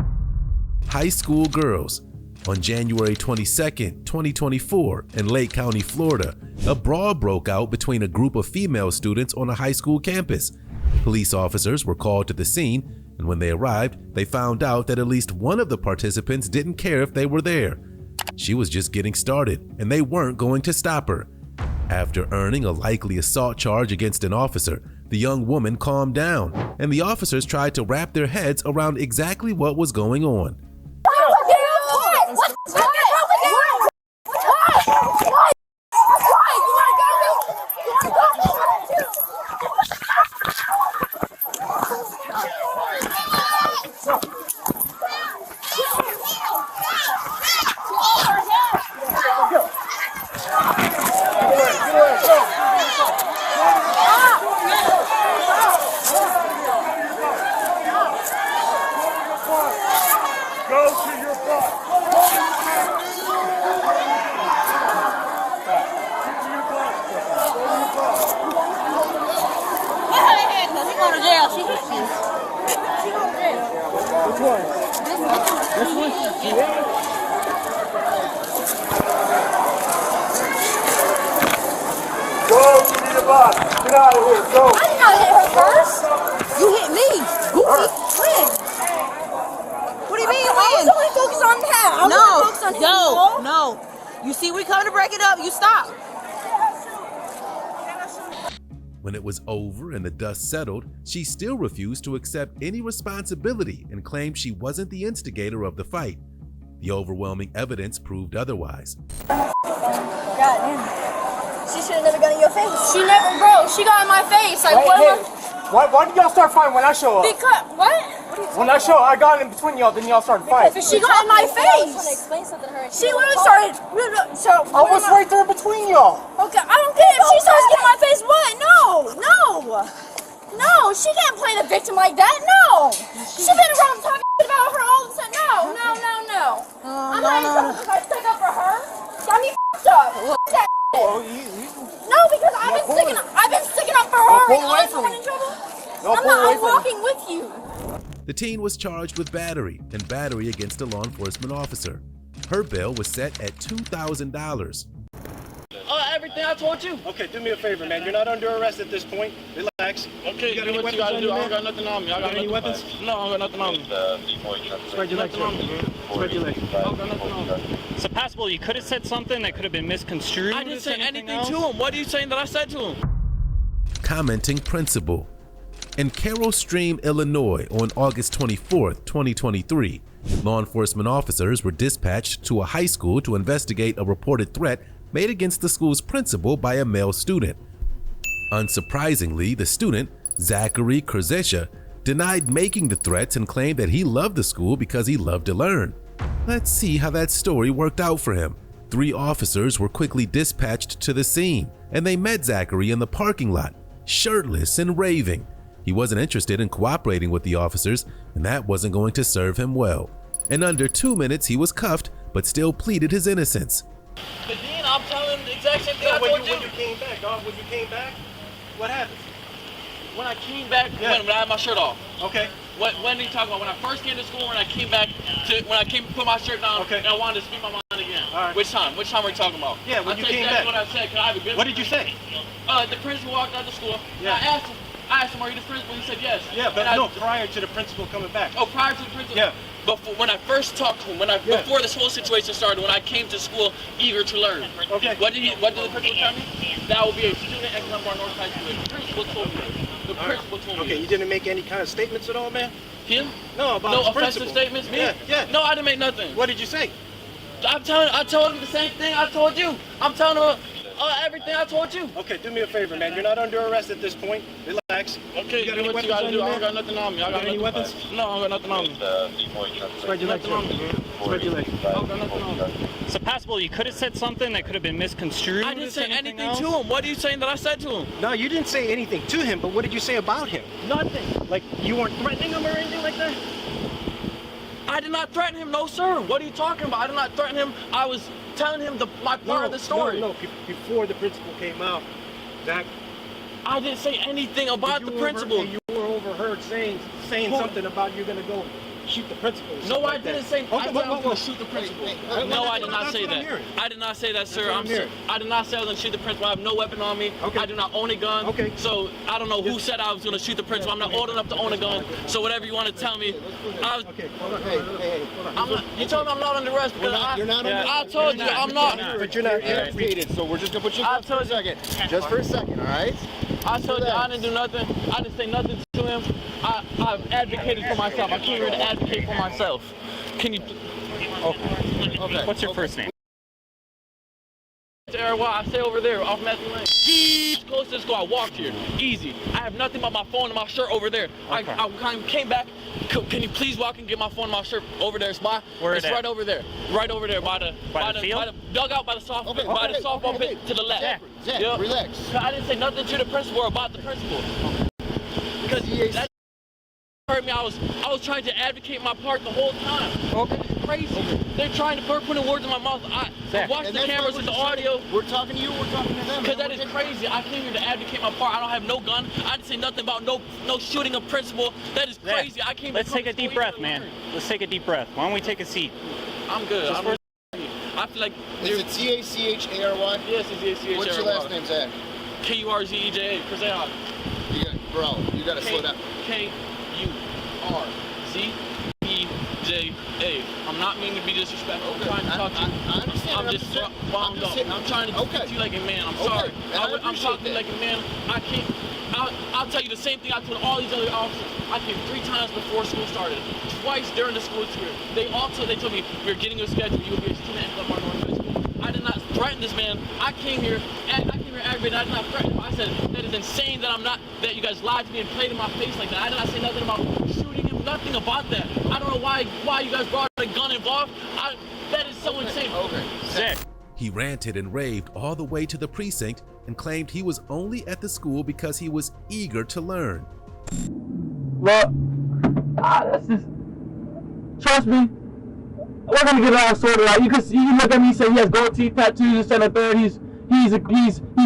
No. High school girls. On January 22nd, 2024, in Lake County, Florida, a brawl broke out between a group of female students on a high school campus. Police officers were called to the scene, and when they arrived, they found out that at least one of the participants didn't care if they were there. She was just getting started, and they weren't going to stop her. After earning a likely assault charge against an officer, the young woman calmed down, and the officers tried to wrap their heads around exactly what was going on. Go, give me the box. Get out of here. Go. I did not hit her first. You hit me. Goofy. When? What do you mean when? I was only focused on that. I wasn't focused on him. No. You see, we coming to break it up. You stop. When it was over and the dust settled, she still refused to accept any responsibility and claimed she wasn't the instigator of the fight. The overwhelming evidence proved otherwise. Goddamn. She should have never got in your face. She never, bro. She got in my face. Like, Why did y'all start fighting when I show up? Because, what? When I got in between y'all, then y'all started fighting. Because she got in my face. I was trying to explain something to her. She literally started. So I was right there between y'all. Okay, I don't get it. If she starts getting in my face, what? No, she can't play the victim like that. No. She's been around talking about her all the time. No. I'm not even trying to stick up for her. Got me f***ed up. That no, because I've been sticking up for her. And I'm someone in trouble. I'm walking with you. The teen was charged with battery and battery against a law enforcement officer. Her bail was set at $2,000. Everything I told you. Okay, do me a favor, man. You're not under arrest at this point. Relax. Okay, you got do any what you weapons gotta on do. you, I man? don't got nothing on me. I got any weapons? No, I don't got nothing on me. Spread your legs. Spread your legs. I don't got nothing on me. So possible you could have said something that could have been misconstrued. I didn't say anything to him. What are you saying that I said to him? Commenting principal. In Carroll Stream, Illinois on August 24, 2023, law enforcement officers were dispatched to a high school to investigate a reported threat made against the school's principal by a male student. Unsurprisingly, the student, Zachary Kurzesha, denied making the threats and claimed that he loved the school because he loved to learn. Let's see how that story worked out for him. 3 officers were quickly dispatched to the scene, and they met Zachary in the parking lot, shirtless and raving. He wasn't interested in cooperating with the officers, and that wasn't going to serve him well. In under 2 minutes, he was cuffed, but still pleaded his innocence. But Dean, I'm telling the exact same thing I told you. When you came back, dog, what happened? When I came back, when I had my shirt off. Okay. When are you talking about? When I first came to school, when I came to put my shirt down, and I wanted to speak my mind again. All right. Which time? Which time are you talking about? Yeah, when you came back. back. What I said. Can I have a good What did you say? The principal walked out of school. Yeah. I asked him, are you the principal? He said yes. Yeah, but prior to the principal coming back. Oh, prior to the principal? Yeah. Before, when I first talked to him, before this whole situation started, when I came to school eager to learn. Okay. What did the principal tell me? That will be a student at Dunbar North High School. The principal told me. The principal told me. Okay, you didn't make any kind of statements at all, man? Him? No, about no the offensive principal. statements, me? Yeah. No, I didn't make nothing. What did you say? I told him the same thing I told you. I'm telling him everything I told you. Okay, do me a favor, man. You're not under arrest at this point. Relax. Okay, you got do any what you weapons gotta on do. you, I man? don't got nothing on me. I got any weapons? No, I got nothing on me. Spread your legs. Spread your legs. I got nothing on me. So possible you could have said something that could have been misconstrued. I didn't say anything to him. What are you saying that I said to him? No, you didn't say anything to him, but what did you say about him? Nothing. Like, you weren't threatening him or anything like that? I did not threaten him, no sir. What are you talking about? I did not threaten him. I was telling him my part of the story. No, before the principal came out, Zach. I didn't say anything about the principal. You were overheard saying something about you're gonna go shoot the principal. No, I didn't say. I said I was gonna Well, shoot the principal. No, I did not say that. I did not say that, sir. I did not say I was gonna shoot the principal. I have no weapon on me. I do not own a gun. Okay. So I don't know who said I was gonna shoot the principal. I'm not old enough to own a gun. So whatever you want to tell me, Okay. Hey. you told me I'm not under arrest because You're not under arrest. I told you I'm not. But you're not implicated, so we're just gonna put you in for a second. Just for a second, all right? I told you I didn't do nothing. I didn't say nothing to him. I've advocated for myself. I came here to advocate for myself. Can you? Okay. What's your first name? I stay over there off Matthew Lane. Close to the school. I walked here. Easy. I have nothing but my phone and my shirt over there. Okay. I came back. Can you please walk and get my phone and my shirt over there? It's right over there. Right over there by the dugout, by the softball pit to the left. Zach, relax. I didn't say nothing to the principal or about the principal. Because that hurt me. I was trying to advocate my part the whole time. Okay. crazy. They're trying to put words in my mouth. I watched the cameras and the audio. We're talking to you, we're talking to them. Because that is crazy. I came here to advocate my part. I don't have no gun. I didn't say nothing about no shooting of principal. That is crazy. I came. Let's take a deep breath, man. Let's take a deep breath. Why don't we take a seat? I'm good. I feel like. Is it C-A-C-H-A-R-Y? Yes, it's C-A-C-H-A-R-Y. What's your last name, Zach? K-U-R-Z-E-J-A. Krzak. Bro, you gotta slow down. K-U-R-Z-E-J-A. I'm not meaning to be disrespectful. I'm trying to talk to you. I understand. I'm just wound up. I'm trying to talk to you like a man. I'm sorry. I'm talking to you like a man. I can't. I'll tell you the same thing I told all these other officers. I came 3 times before school started. Twice during the school year. They told me, we're getting your schedule. You will be a student at Glenmar North High School. I did not threaten this man. I came here aggravated. I did not threaten him. I said, that is insane that that you guys lied to me and played in my face like that. I did not say nothing about shooting him, nothing about that. I don't know why you guys brought a gun involved. That is so insane. Okay. Zach. He ranted and raved all the way to the precinct and claimed he was only at the school because he was eager to learn. Well, that's just, trust me, we're gonna get it all sorted out. You can look at me and say he has gold teeth tattoos, this and the third. He's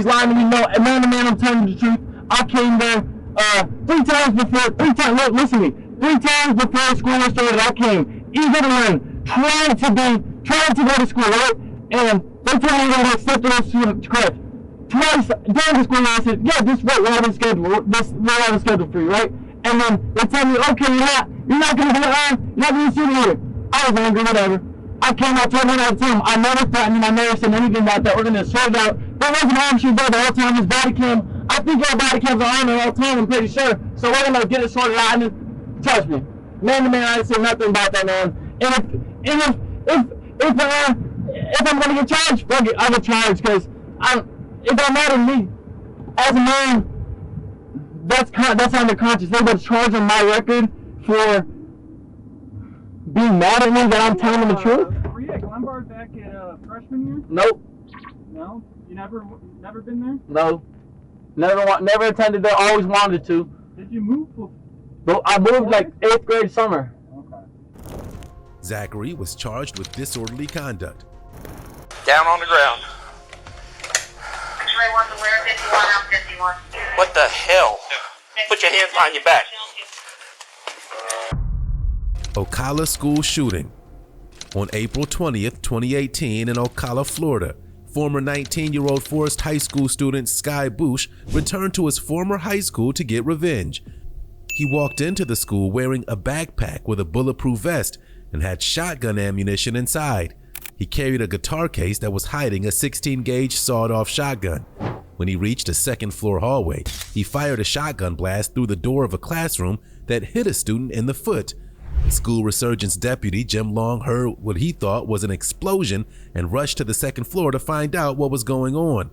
lying to me. No, and man, I'm telling you the truth. I came there 3 times before. 3 times. Look, listen to me. 3 times before school was started, I came eager to learn, trying to go to school, right? And they told me they're gonna accept those students correct. Twice during the school, I said, yeah, this we'll have a schedule. We'll have a schedule for you, right? And then they tell me, okay, you're not gonna do it, you're not gonna shoot here. I was angry, whatever. I came out, told them all the time. I never threatened him. I never said anything about that. We're gonna sort it out. There wasn't officers there the whole time. His body cam. I think our body cams are on there all the time. I'm pretty sure. So we're gonna get it sorted out. And trust me, man to man, I didn't say nothing about that, man. And if I'm gonna get charged, fuck it, I'll get charged because it don't matter to me. As a man, that's under conscience. They would charge on my record for being mad at me that I'm telling them the truth. Were you at Glenbard back at freshman year? Nope. No? You never been there? No. Never attended there. Always wanted to. Did you move? I moved like 8th grade summer. Okay. Zachary was charged with disorderly conduct. Down on the ground. X-ray 1 to where? 51, I'm 51. What the hell? Put your hands behind your back. Ocala school shooting. On April 20th, 2018 in Ocala, Florida, former 19-year-old Forest High School student Sky Bush returned to his former high school to get revenge. He walked into the school wearing a backpack with a bulletproof vest and had shotgun ammunition inside. He carried a guitar case that was hiding a 16-gauge sawed-off shotgun. When he reached a second-floor hallway, he fired a shotgun blast through the door of a classroom that hit a student in the foot. School resurgence deputy Jim Long heard what he thought was an explosion and rushed to the second floor to find out what was going on.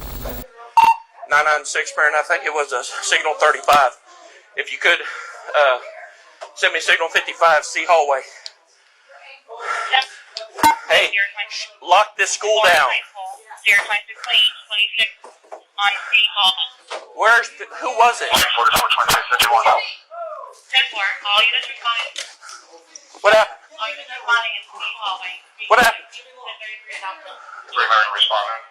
996 Baron, I think it was a signal 35. If you could send me signal 55, C hallway. Hey, lock this school down. 026 on C hall. Who was it? 10-4, all units responding. What happened? All units responding in C hallway. What happened? 1033 Adoption. 300 responding.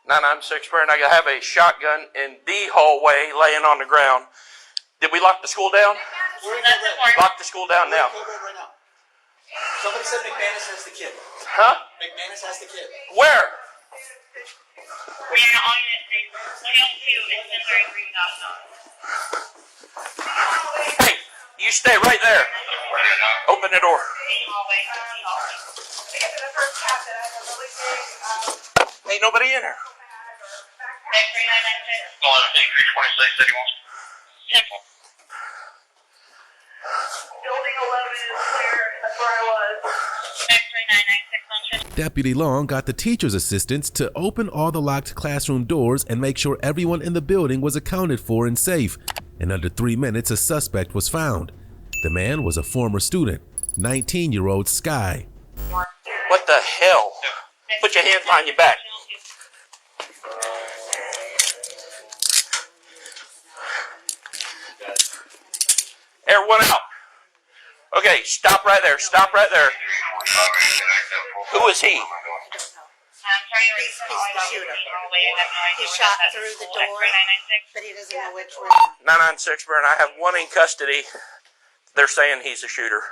996 Baron, I have a shotgun in D hallway laying on the ground. Did we lock the school down? Lock the school down now. Somebody said McManus has the kid. Huh? McManus has the kid. Where? We are all units 102 and 1033 Adoption. Hey, you stay right there. Open the door. Ain't nobody in here. Building 11 is clear. That's where I was. Deputy Long got the teacher's assistants to open all the locked classroom doors and make sure everyone in the building was accounted for and safe. In under 3 minutes, a suspect was found. The man was a former student, 19-year-old Sky. What the hell? Put your hands behind your back. Everyone out. Okay, stop right there. Stop right there. Who is he? He's the shooter. He shot through the door, but he doesn't know which one. 996 Burn. I have one in custody. They're saying he's a shooter.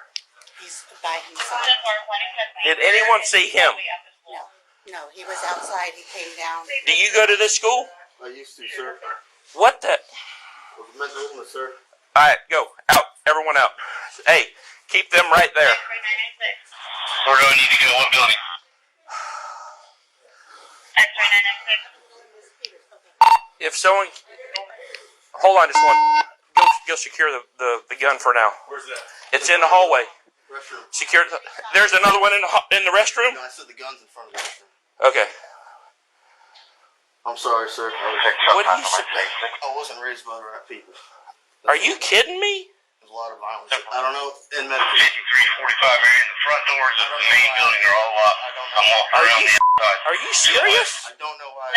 He's by himself. Did anyone see him? No, he was outside. He came down. Do you go to this school? I used to, sir. What the? Mental illness, sir. All right, go. Out. Everyone out. Hey, keep them right there. Where do I need to go? What building? If someone... Hold on just one. Go secure the gun for now. Where's that? It's in the hallway. Restroom. Secure. There's another one in the restroom? No, I said the gun's in front of the restroom. Okay. I'm sorry, sir. What do you say? I wasn't raised by the right people. Are you kidding me? There's a lot of violence. I don't know. In medication. 345 area. The front doors of the main building are all locked. Are you serious? I don't know why.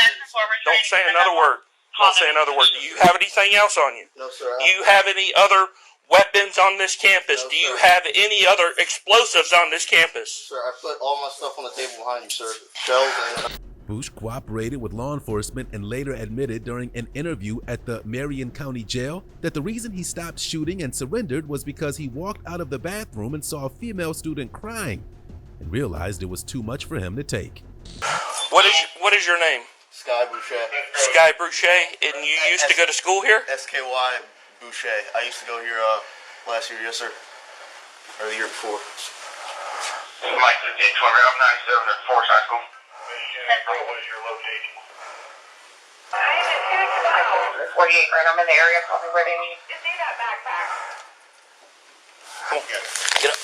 Don't say another word. Don't say another word. Do you have anything else on you? No, sir. Do you have any other weapons on this campus? No, Do you sir. have any other explosives on this campus? Sir, I put all my stuff on the table behind you, sir. Shells and... Bush cooperated with law enforcement and later admitted during an interview at the Marion County Jail that the reason he stopped shooting and surrendered was because he walked out of the bathroom and saw a female student crying and realized it was too much for him to take. What is your name? Sky Boucher. Sky Boucher, and you used to go to school here? SKY Boucher. I used to go here last year, yes, sir. Or the year before. Mike, it's 12 I'm 97 at Forest High School. What is your location? 48 right, I'm in the area. Call me ready. Just need that backpack. Come on, get up.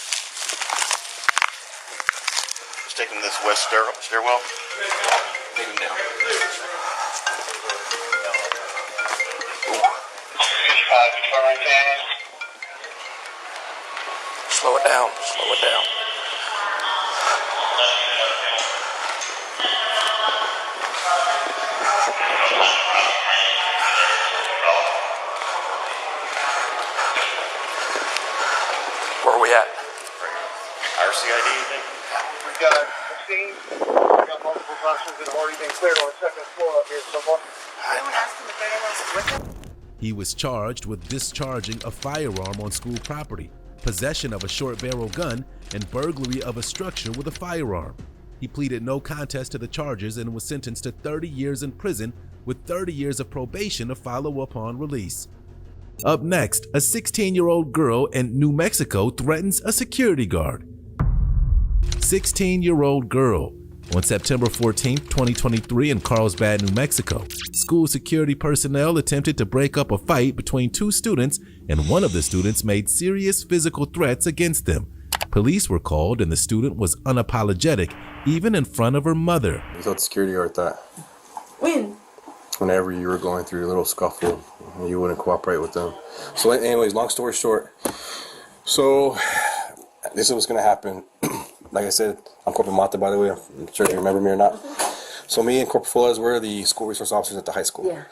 Just taking this west stairwell. Take him down. Slow it down. Slow it down. Where are we at? RCID, you think? We got a scene. We got multiple classrooms that have already been cleared on the second floor up here somewhere. Anyone ask him if anyone's with him? He was charged with discharging a firearm on school property, possession of a short barrel gun, and burglary of a structure with a firearm. He pleaded no contest to the charges and was sentenced to 30 years in prison with 30 years of probation to follow upon release. Up next, a 16-year-old girl in New Mexico threatens a security guard. 16-year-old girl. On September 14, 2023 in Carlsbad, New Mexico, school security personnel attempted to break up a fight between two students, and one of the students made serious physical threats against them. Police were called and the student was unapologetic, even in front of her mother. You thought the security guard that When? whenever you were going through a little scuffle, you wouldn't cooperate with them. So anyways, long story short, so this is what's going to happen. Like I said, I'm Corporal Mata, by the way. I'm sure you remember me or not. So me and Corporal Flores were the school resource officers at the high school. Yeah.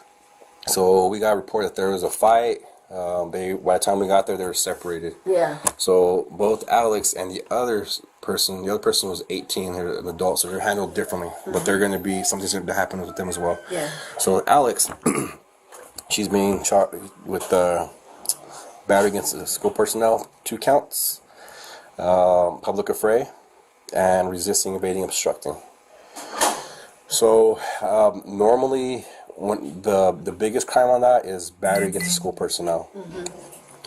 So we got a report that there was a fight. By the time we got there, they were separated. Yeah. So both Alex and the other person was 18, they're an adult, so they're handled differently. But they're going to be, something's going to happen with them as well. Yeah. So Alex, she's being charged with battery against the school personnel, 2 counts, public affray, and resisting, evading, obstructing. So normally, when the biggest crime on that is battery against the school personnel.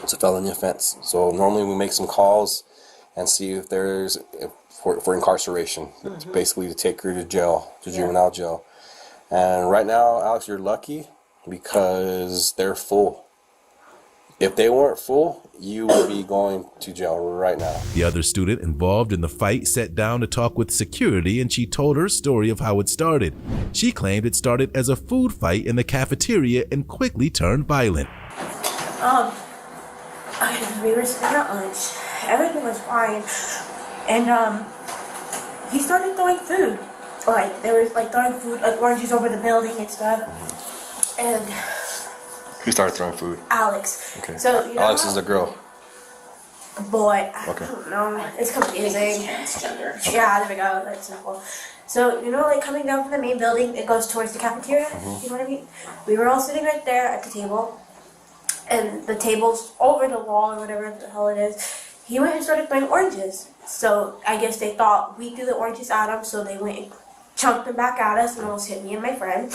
It's a felony offense. So normally we make some calls and see if there's for incarceration. It's basically to take her to jail, to juvenile jail. And right now, Alex, you're lucky because they're full. If they weren't full, you would be going to jail right now. The other student involved in the fight sat down to talk with security, and she told her story of how it started. She claimed it started as a food fight in the cafeteria and quickly turned violent. We were sitting at lunch. Everything was fine. And he started throwing food. Like, there was like throwing food, like oranges over the building and stuff. And Who started throwing food? Alex. Okay. So, you know Alex is the girl. Boy, I don't know. It's confusing. Yeah, there we go. That's simple. So, you know, like coming down from the main building, it goes towards the cafeteria. You know what I mean? We were all sitting right there at the table, and the table's over the wall or whatever the hell it is. He went and started throwing oranges. So I guess they thought we threw the oranges at him, so they went and chunked them back at us and almost hit me and my friend.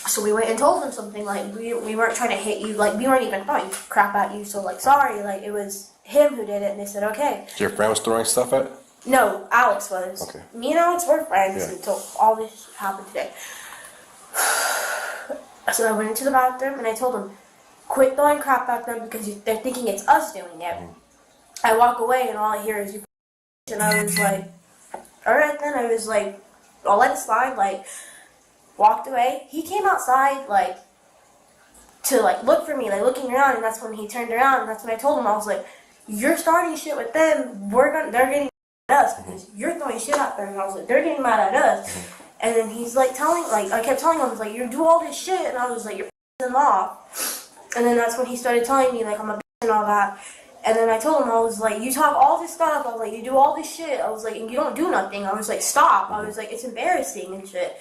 So we went and told them something like, we weren't trying to hit you, like we weren't even throwing crap at you, so like sorry, like it was him who did it, and they said okay. Your friend was throwing stuff at? No, Alex was. Okay. Me and Alex were friends until all this happened today. So I went into the bathroom and I told them, quit throwing crap at them because they're thinking it's us doing it. I walk away and all I hear is you, and I was like, alright then. I was like, I'll let it slide, like walked away. He came outside like to like look for me, like looking around, and that's when he turned around, and that's when I told him, I was like, you're starting shit with them, they're getting mad at us because you're throwing shit at them. And I was like, they're getting mad at us. And then he's like I kept telling him, I was like, you do all this shit, and I was like, you're them off. And then that's when he started telling me like I'm a bitch and all that. And then I told him, I was like, you talk all this stuff, I was like, you do all this shit, I was like, and you don't do nothing. I was like, stop. I was like, it's embarrassing and shit.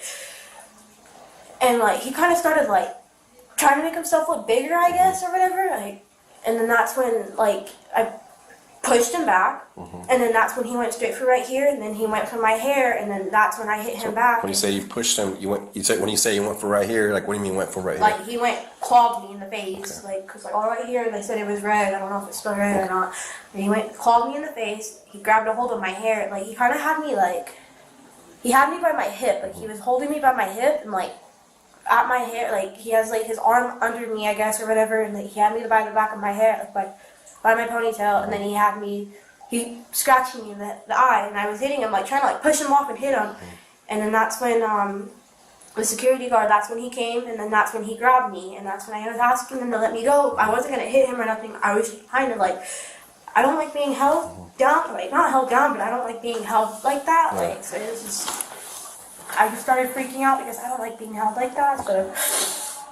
And like he kind of started like trying to make himself look bigger, I guess, or whatever. Like, and then that's when like I pushed him back, and then that's when he went straight for right here, and then he went for my hair, and then that's when I hit him back. When you say you pushed him, you say when you say you went for right here, like what do you mean went for right here? Like he went clawed me in the face, like cause like all right here they said it was red. I don't know if it's still red or not. And he went clawed me in the face. He grabbed a hold of my hair, like he kind of had me like he had me by my hip, like he was holding me by my hip and like at my hair, like he has like his arm under me, I guess, or whatever, and like, he had me by the back of my hair, like by my ponytail, and then he scratching me in the eye, and I was hitting him, like trying to like push him off and hit him, and then that's when the security guard, that's when he came, and then that's when he grabbed me, and that's when I was asking him to let me go. I wasn't gonna hit him or nothing. I was kind of like, I don't like being held down, like not held down, but I don't like being held like that, like so it was just. I just started freaking out because I don't like being held like that. So.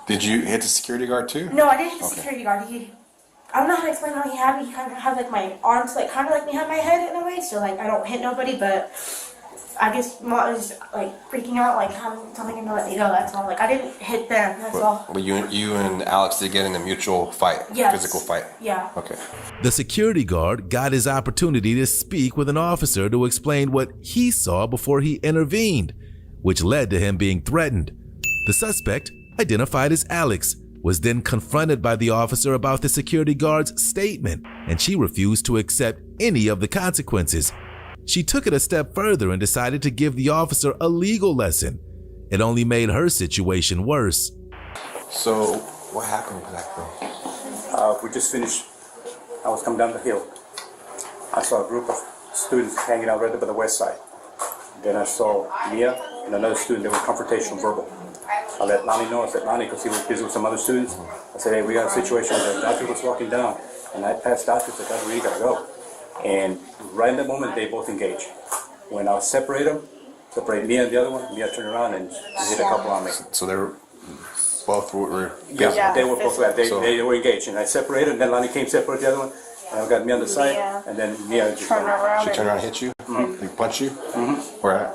Did you hit the security guard too? No, I didn't hit the security guard. I don't know how to explain how he had me. He kind of had like my arms, like kind of like me had my head in a way. So like I don't hit nobody, but I guess I was like freaking out, like telling him to let me go. That's all. Like I didn't hit them. That's all. But you and Alex did get in a mutual fight, physical fight. Yeah. Okay. The security guard got his opportunity to speak with an officer to explain what he saw before he intervened, which led to him being threatened. The suspect, identified as Alex, was then confronted by the officer about the security guard's statement, and she refused to accept any of the consequences. She took it a step further and decided to give the officer a legal lesson. It only made her situation worse. So, what happened exactly? We just finished. I was coming down the hill. I saw a group of students hanging out right up at the west side. Then I saw Mia and another student. They were confrontational, verbal. I let Lonnie know. I said, Lonnie, because he was busy with some other students. I said, hey, we got a situation. The doctor was walking down, and I passed doctor. Said, "Doctor, we gotta go." And right in that moment, they both engaged. When I separate them, separate Mia and the other one, Mia turned around and hit a couple on me. So they were both were. Yeah, they were both. They were engaged, and I separated. And then Lonnie came, separated the other one. And I got Mia on the side, and then Mia just turned around. She turned around and hit you. They punched you. Where?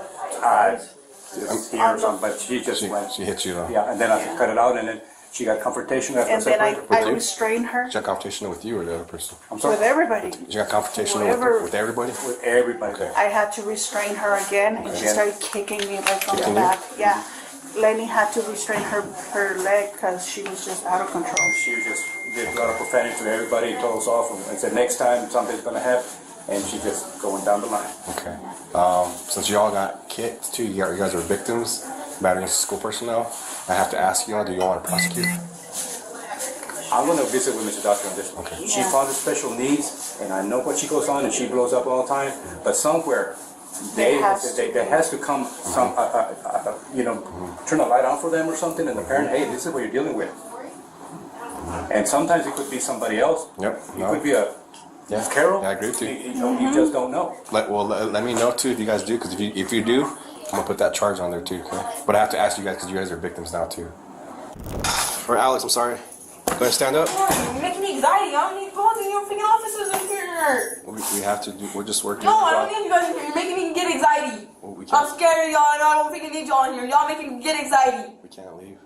Just here or something, but she just went. She hit you though. Yeah, and then I cut it out, and then she got confrontation after and then I restrained her. She got confrontation with you or the other person? I'm sorry? With everybody. She got confrontation with everybody? With everybody. Okay. I had to restrain her again, and she started kicking me like on the back. Yeah. Lenny had to restrain her leg because she was just out of control. She just did a lot of profanity to everybody, told us off, and said next time something's going to happen, and she just going down the line. Okay. Since you all got kicked too, you guys are victims, battering school personnel, I have to ask you all, do you all want to prosecute? I'm going to visit with Mr. Doctor on this one. Okay. She found special needs, and I know what she goes on, and she blows up all the time, but somewhere there has to come some, turn a light on for them or something, and the parent, hey, this is what you're dealing with. And sometimes it could be somebody else. Yep. It could be a Carol. Yeah, I agree with you. You just don't know. Let me know too if you guys do, because if you do, I'm gonna put that charge on there too. Okay. But I have to ask you guys because you guys are victims now too. For Alex, I'm sorry. Go ahead, stand up. You're making me anxiety. I don't need calls and your freaking officers in here. We have to do, we're just working. No, I don't need you guys in here. You're making me get anxiety. Well, we I'm scared of y'all and I don't freaking need y'all in here. Y'all making me get anxiety. We can't leave.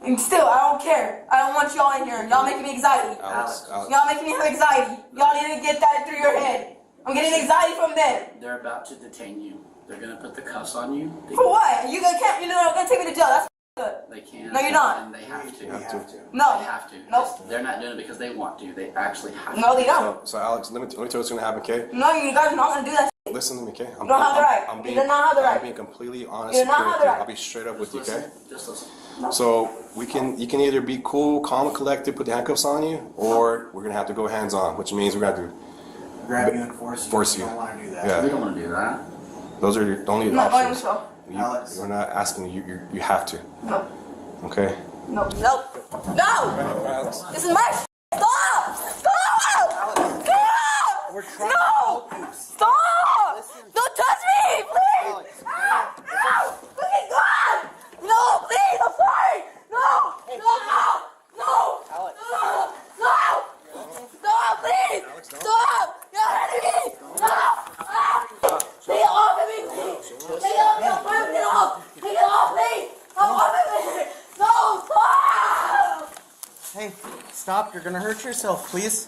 And still, I don't care. I don't want y'all in here. Y'all making me anxiety. Alex. Y'all making me have anxiety. Y'all need to get that through your head. I'm getting anxiety from them. They're about to detain you. They're gonna put the cuffs on you. For what? You can't. You're not gonna take me to jail. That's good. They can't. No, you're not. And they have to. No. They have to. Nope. They're not doing it because they want to. They actually have to. No, they don't. So Alex, let me tell you what's gonna happen, okay? No, you guys are not gonna do that. Listen to me, okay? You don't have the right. I'm You do not have the right. I'm being completely honest. You do not with have the you. right. I'll be straight up with you, okay? Just listen. So you can either be cool, calm, and collected, put the handcuffs on you, or we're gonna have to go hands on, which means we're gonna have to grab you and force you. you. We don't want to do that. Yeah. We don't want to do that. Those are your only No, options. Alex. We're not asking you. You have to. No. Okay. No. No. No. This is my. Stop! Stop! Stop! No! Stop! Don't touch me, please! Ow! Ow! Look at God! No, please! I'm sorry! No! No! No! No! No! Stop, please! Stop! You're hurting me! No! Take it off of me, please! Take it off! Take it off! Take it off, please! I'm off of me! No! Stop! Hey, stop! You're gonna hurt yourself, please.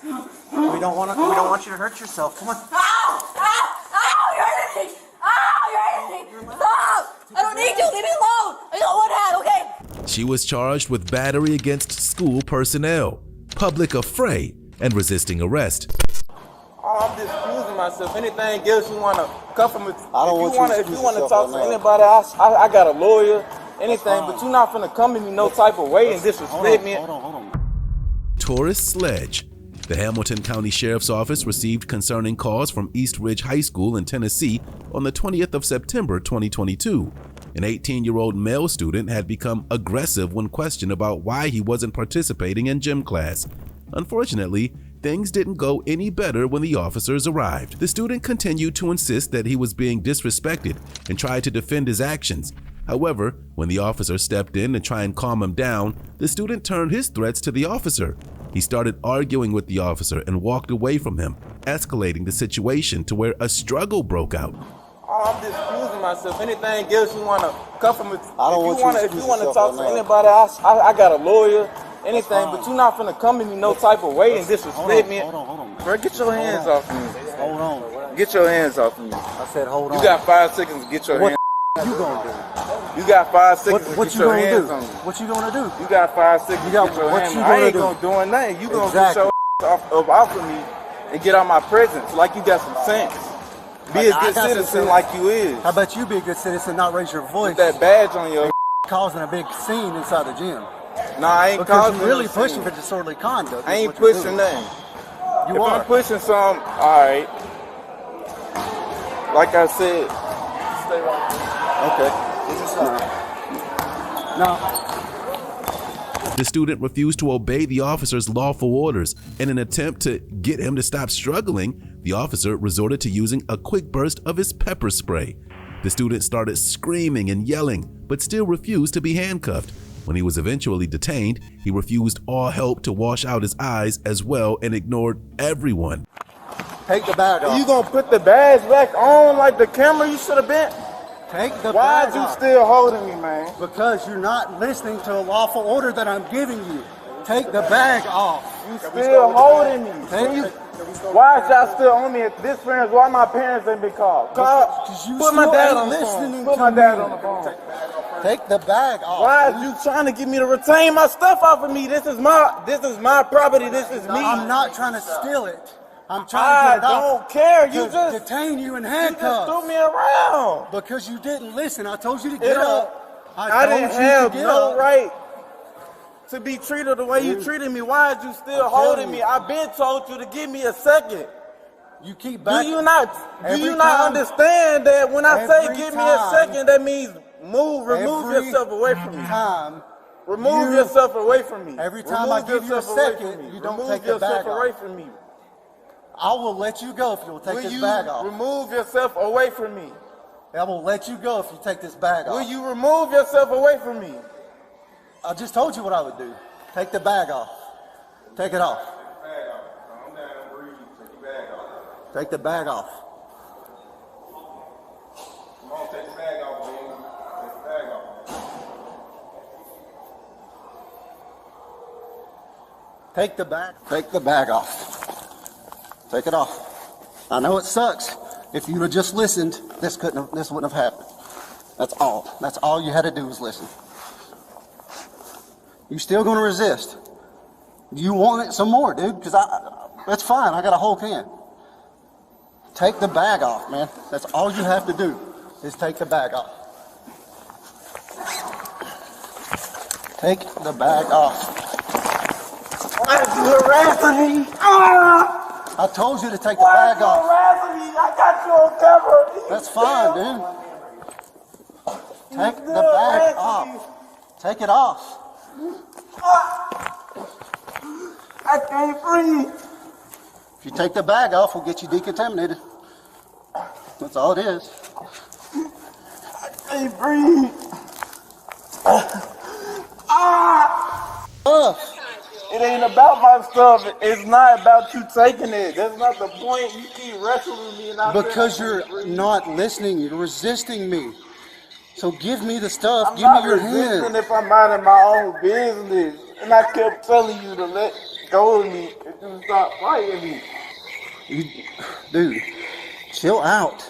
We don't want you to hurt yourself. Come on. Ow! Ow! Ow! You're hurting me! Ow! You're hurting me! Stop! I don't need you! Leave me alone! I got one hand, okay? She was charged with battery against school personnel, public affray, and resisting arrest. I'm just excusing myself. Anything else you want to cuff them? If you want to talk to man. anybody, I got a lawyer, anything, but you're not finna come to me no type of way and disrespect me. Hold on. Taurus sledge. The Hamilton County Sheriff's Office received concerning calls from East Ridge High School in Tennessee on the 20th of September 2022. An 18-year-old male student had become aggressive when questioned about why he wasn't participating in gym class. Unfortunately, things didn't go any better when the officers arrived. The student continued to insist that he was being disrespected and tried to defend his actions. However, when the officer stepped in to try and calm him down, the student turned his threats to the officer. He started arguing with the officer and walked away from him, escalating the situation to where a struggle broke out. I'm just excusing myself. Anything else you want to cuff them? If you want to talk to man. anybody, I got a lawyer, anything, but you're not finna come to me no type of way and disrespect me. Hold on. Bro, get your hands off me. Hold on. Get your hands off me. I said hold on. You got 5 seconds to get your hands. What you gonna do? You got 5 seconds What to you get your gonna hands do? on me. What you gonna do? You got 5 seconds to get your what hands you on me. I gonna ain't do? gonna do nothing. You gonna Exactly. get your off of me and get out my presence like you got some sense. Be a good citizen like you is. How about you be a good citizen, not raise your voice? With that badge on your causing a big scene inside the gym. Nah, I ain't because causing you're really no pushing scene. for disorderly conduct. I ain't pushing nothing. You if are. I'm pushing some, alright. Like I said, stay right there. Okay. No. The student refused to obey the officer's lawful orders. In an attempt to get him to stop struggling, the officer resorted to using a quick burst of his pepper spray. The student started screaming and yelling, but still refused to be handcuffed. When he was eventually detained, he refused all help to wash out his eyes as well and ignored everyone. Take the bag off. You gonna put the badge back on like the camera you should have been? Take the Why bag you off. still holding me, man? Because you're not listening to a lawful order that I'm giving you. Take the bag off. You still holding me. Why is y'all still on me at this parents? Why my parents ain't been called? Put my dad on the phone. Put my dad on the phone. Take the bag off. Why are you trying to get me to retain my stuff off of me? This is my property. This is me. I'm not trying to steal it. I'm trying to get it off. I don't care. You just detain you in You handcuffs. just threw me around. Because you didn't listen. I told you to get up. I didn't have no right to be treated the way you treated me. Why are you still holding me? I've been told you to give me a second. You keep back. Do you not understand that when I say give me a second, that means remove yourself away from me. Remove yourself away from me. Every time I give you a second, you don't take the bag off. Away from me. I will let you go if you will take this bag off. Remove yourself away from me. I will let you go if you take this bag off. Will you remove yourself away from me? I just told you what I would do. Take the bag off. Take it off. Take the bag off. Come on, take the bag off, baby. Take the bag off. Take the bag. Take the bag off. Take it off. I know it sucks. If you'd have just listened, this wouldn't have happened. That's all. That's all you had to do was listen. You still gonna resist? You want it some more, dude? Because that's fine. I got a whole can. Take the bag off, man. That's all you have to do is take the bag off. Take the bag off. Why is you harassing me? I told you to take the bag off. Harassing me? I got you on camera. That's fine, dude. Take the bag off. Take it off. I can't breathe. If you take the bag off, we'll get you decontaminated. That's all it is. I can't breathe. It ain't about my stuff. It's not about you taking it. That's not the point. You keep wrestling with me. And because you're not listening. You're resisting me. So give me the stuff. I'm Give me your resisting hand. if I'm minding my own business. And I kept telling you to let go of me and stop fighting me. Dude, chill out.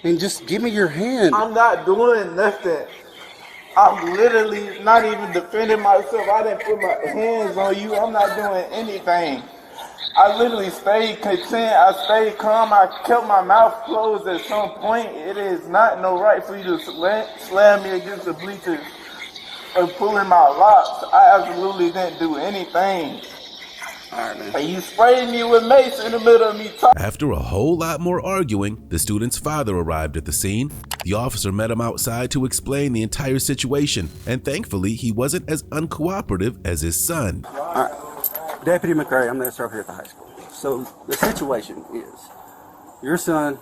And just give me your hand. I'm not doing nothing. I'm literally not even defending myself. I didn't put my hands on you. I'm not doing anything. I literally stayed content. I stayed calm. I kept my mouth closed at some point. It is not no right for you to slam me against the bleachers and pulling my locks. I absolutely didn't do anything. And you sprayed me with mace in the middle of me talking. After a whole lot more arguing, the student's father arrived at the scene. The officer met him outside to explain the entire situation, and thankfully he wasn't as uncooperative as his son. All right. Deputy McRae, I'm the instructor here at the high school. So the situation is your son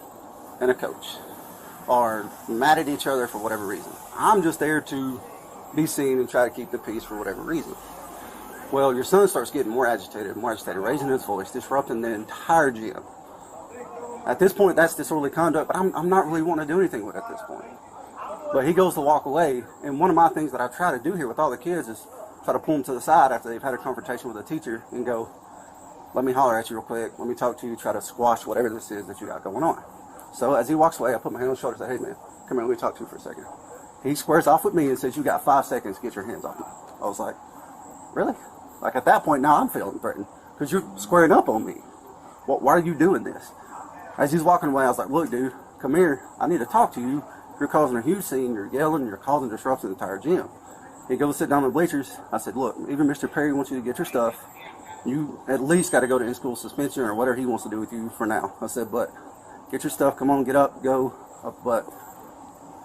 and a coach are mad at each other for whatever reason. I'm just there to be seen and try to keep the peace for whatever reason. Well, your son starts getting more agitated, raising his voice, disrupting the entire gym. At this point, that's disorderly conduct, but I'm not really wanting to do anything with it at this point. But he goes to walk away, and one of my things that I try to do here with all the kids is try to pull them to the side after they've had a confrontation with a teacher and go, let me holler at you real quick, let me talk to you, try to squash whatever this is that you got going on. So as he walks away, I put my hand on his shoulder and say, hey man, come here, let me talk to you for a second. He squares off with me and says, you got 5 seconds to get your hands off me. I was like, really? Like at that point, now I'm feeling threatened because you're squaring up on me. Why are you doing this? As he's walking away, I was like, look, dude, come here. I need to talk to you. You're causing a huge scene. You're yelling. You're causing disruption to the entire gym. He goes sit down in the bleachers. I said, look, even Mr. Perry wants you to get your stuff. You at least got to go to in-school suspension or whatever he wants to do with you for now. I said, but get your stuff. Come on, get up, go. But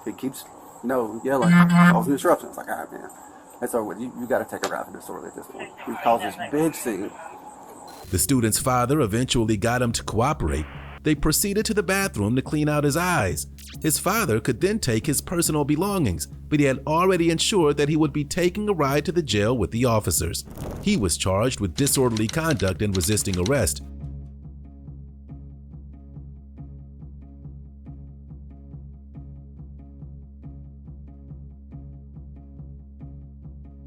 he keeps, yelling, causing disruption. I was like, all right, man. That's over with. You got to take a ride for disorder at this point. He caused this big scene. The student's father eventually got him to cooperate. They proceeded to the bathroom to clean out his eyes. His father could then take his personal belongings, but he had already ensured that he would be taking a ride to the jail with the officers. He was charged with disorderly conduct and resisting arrest.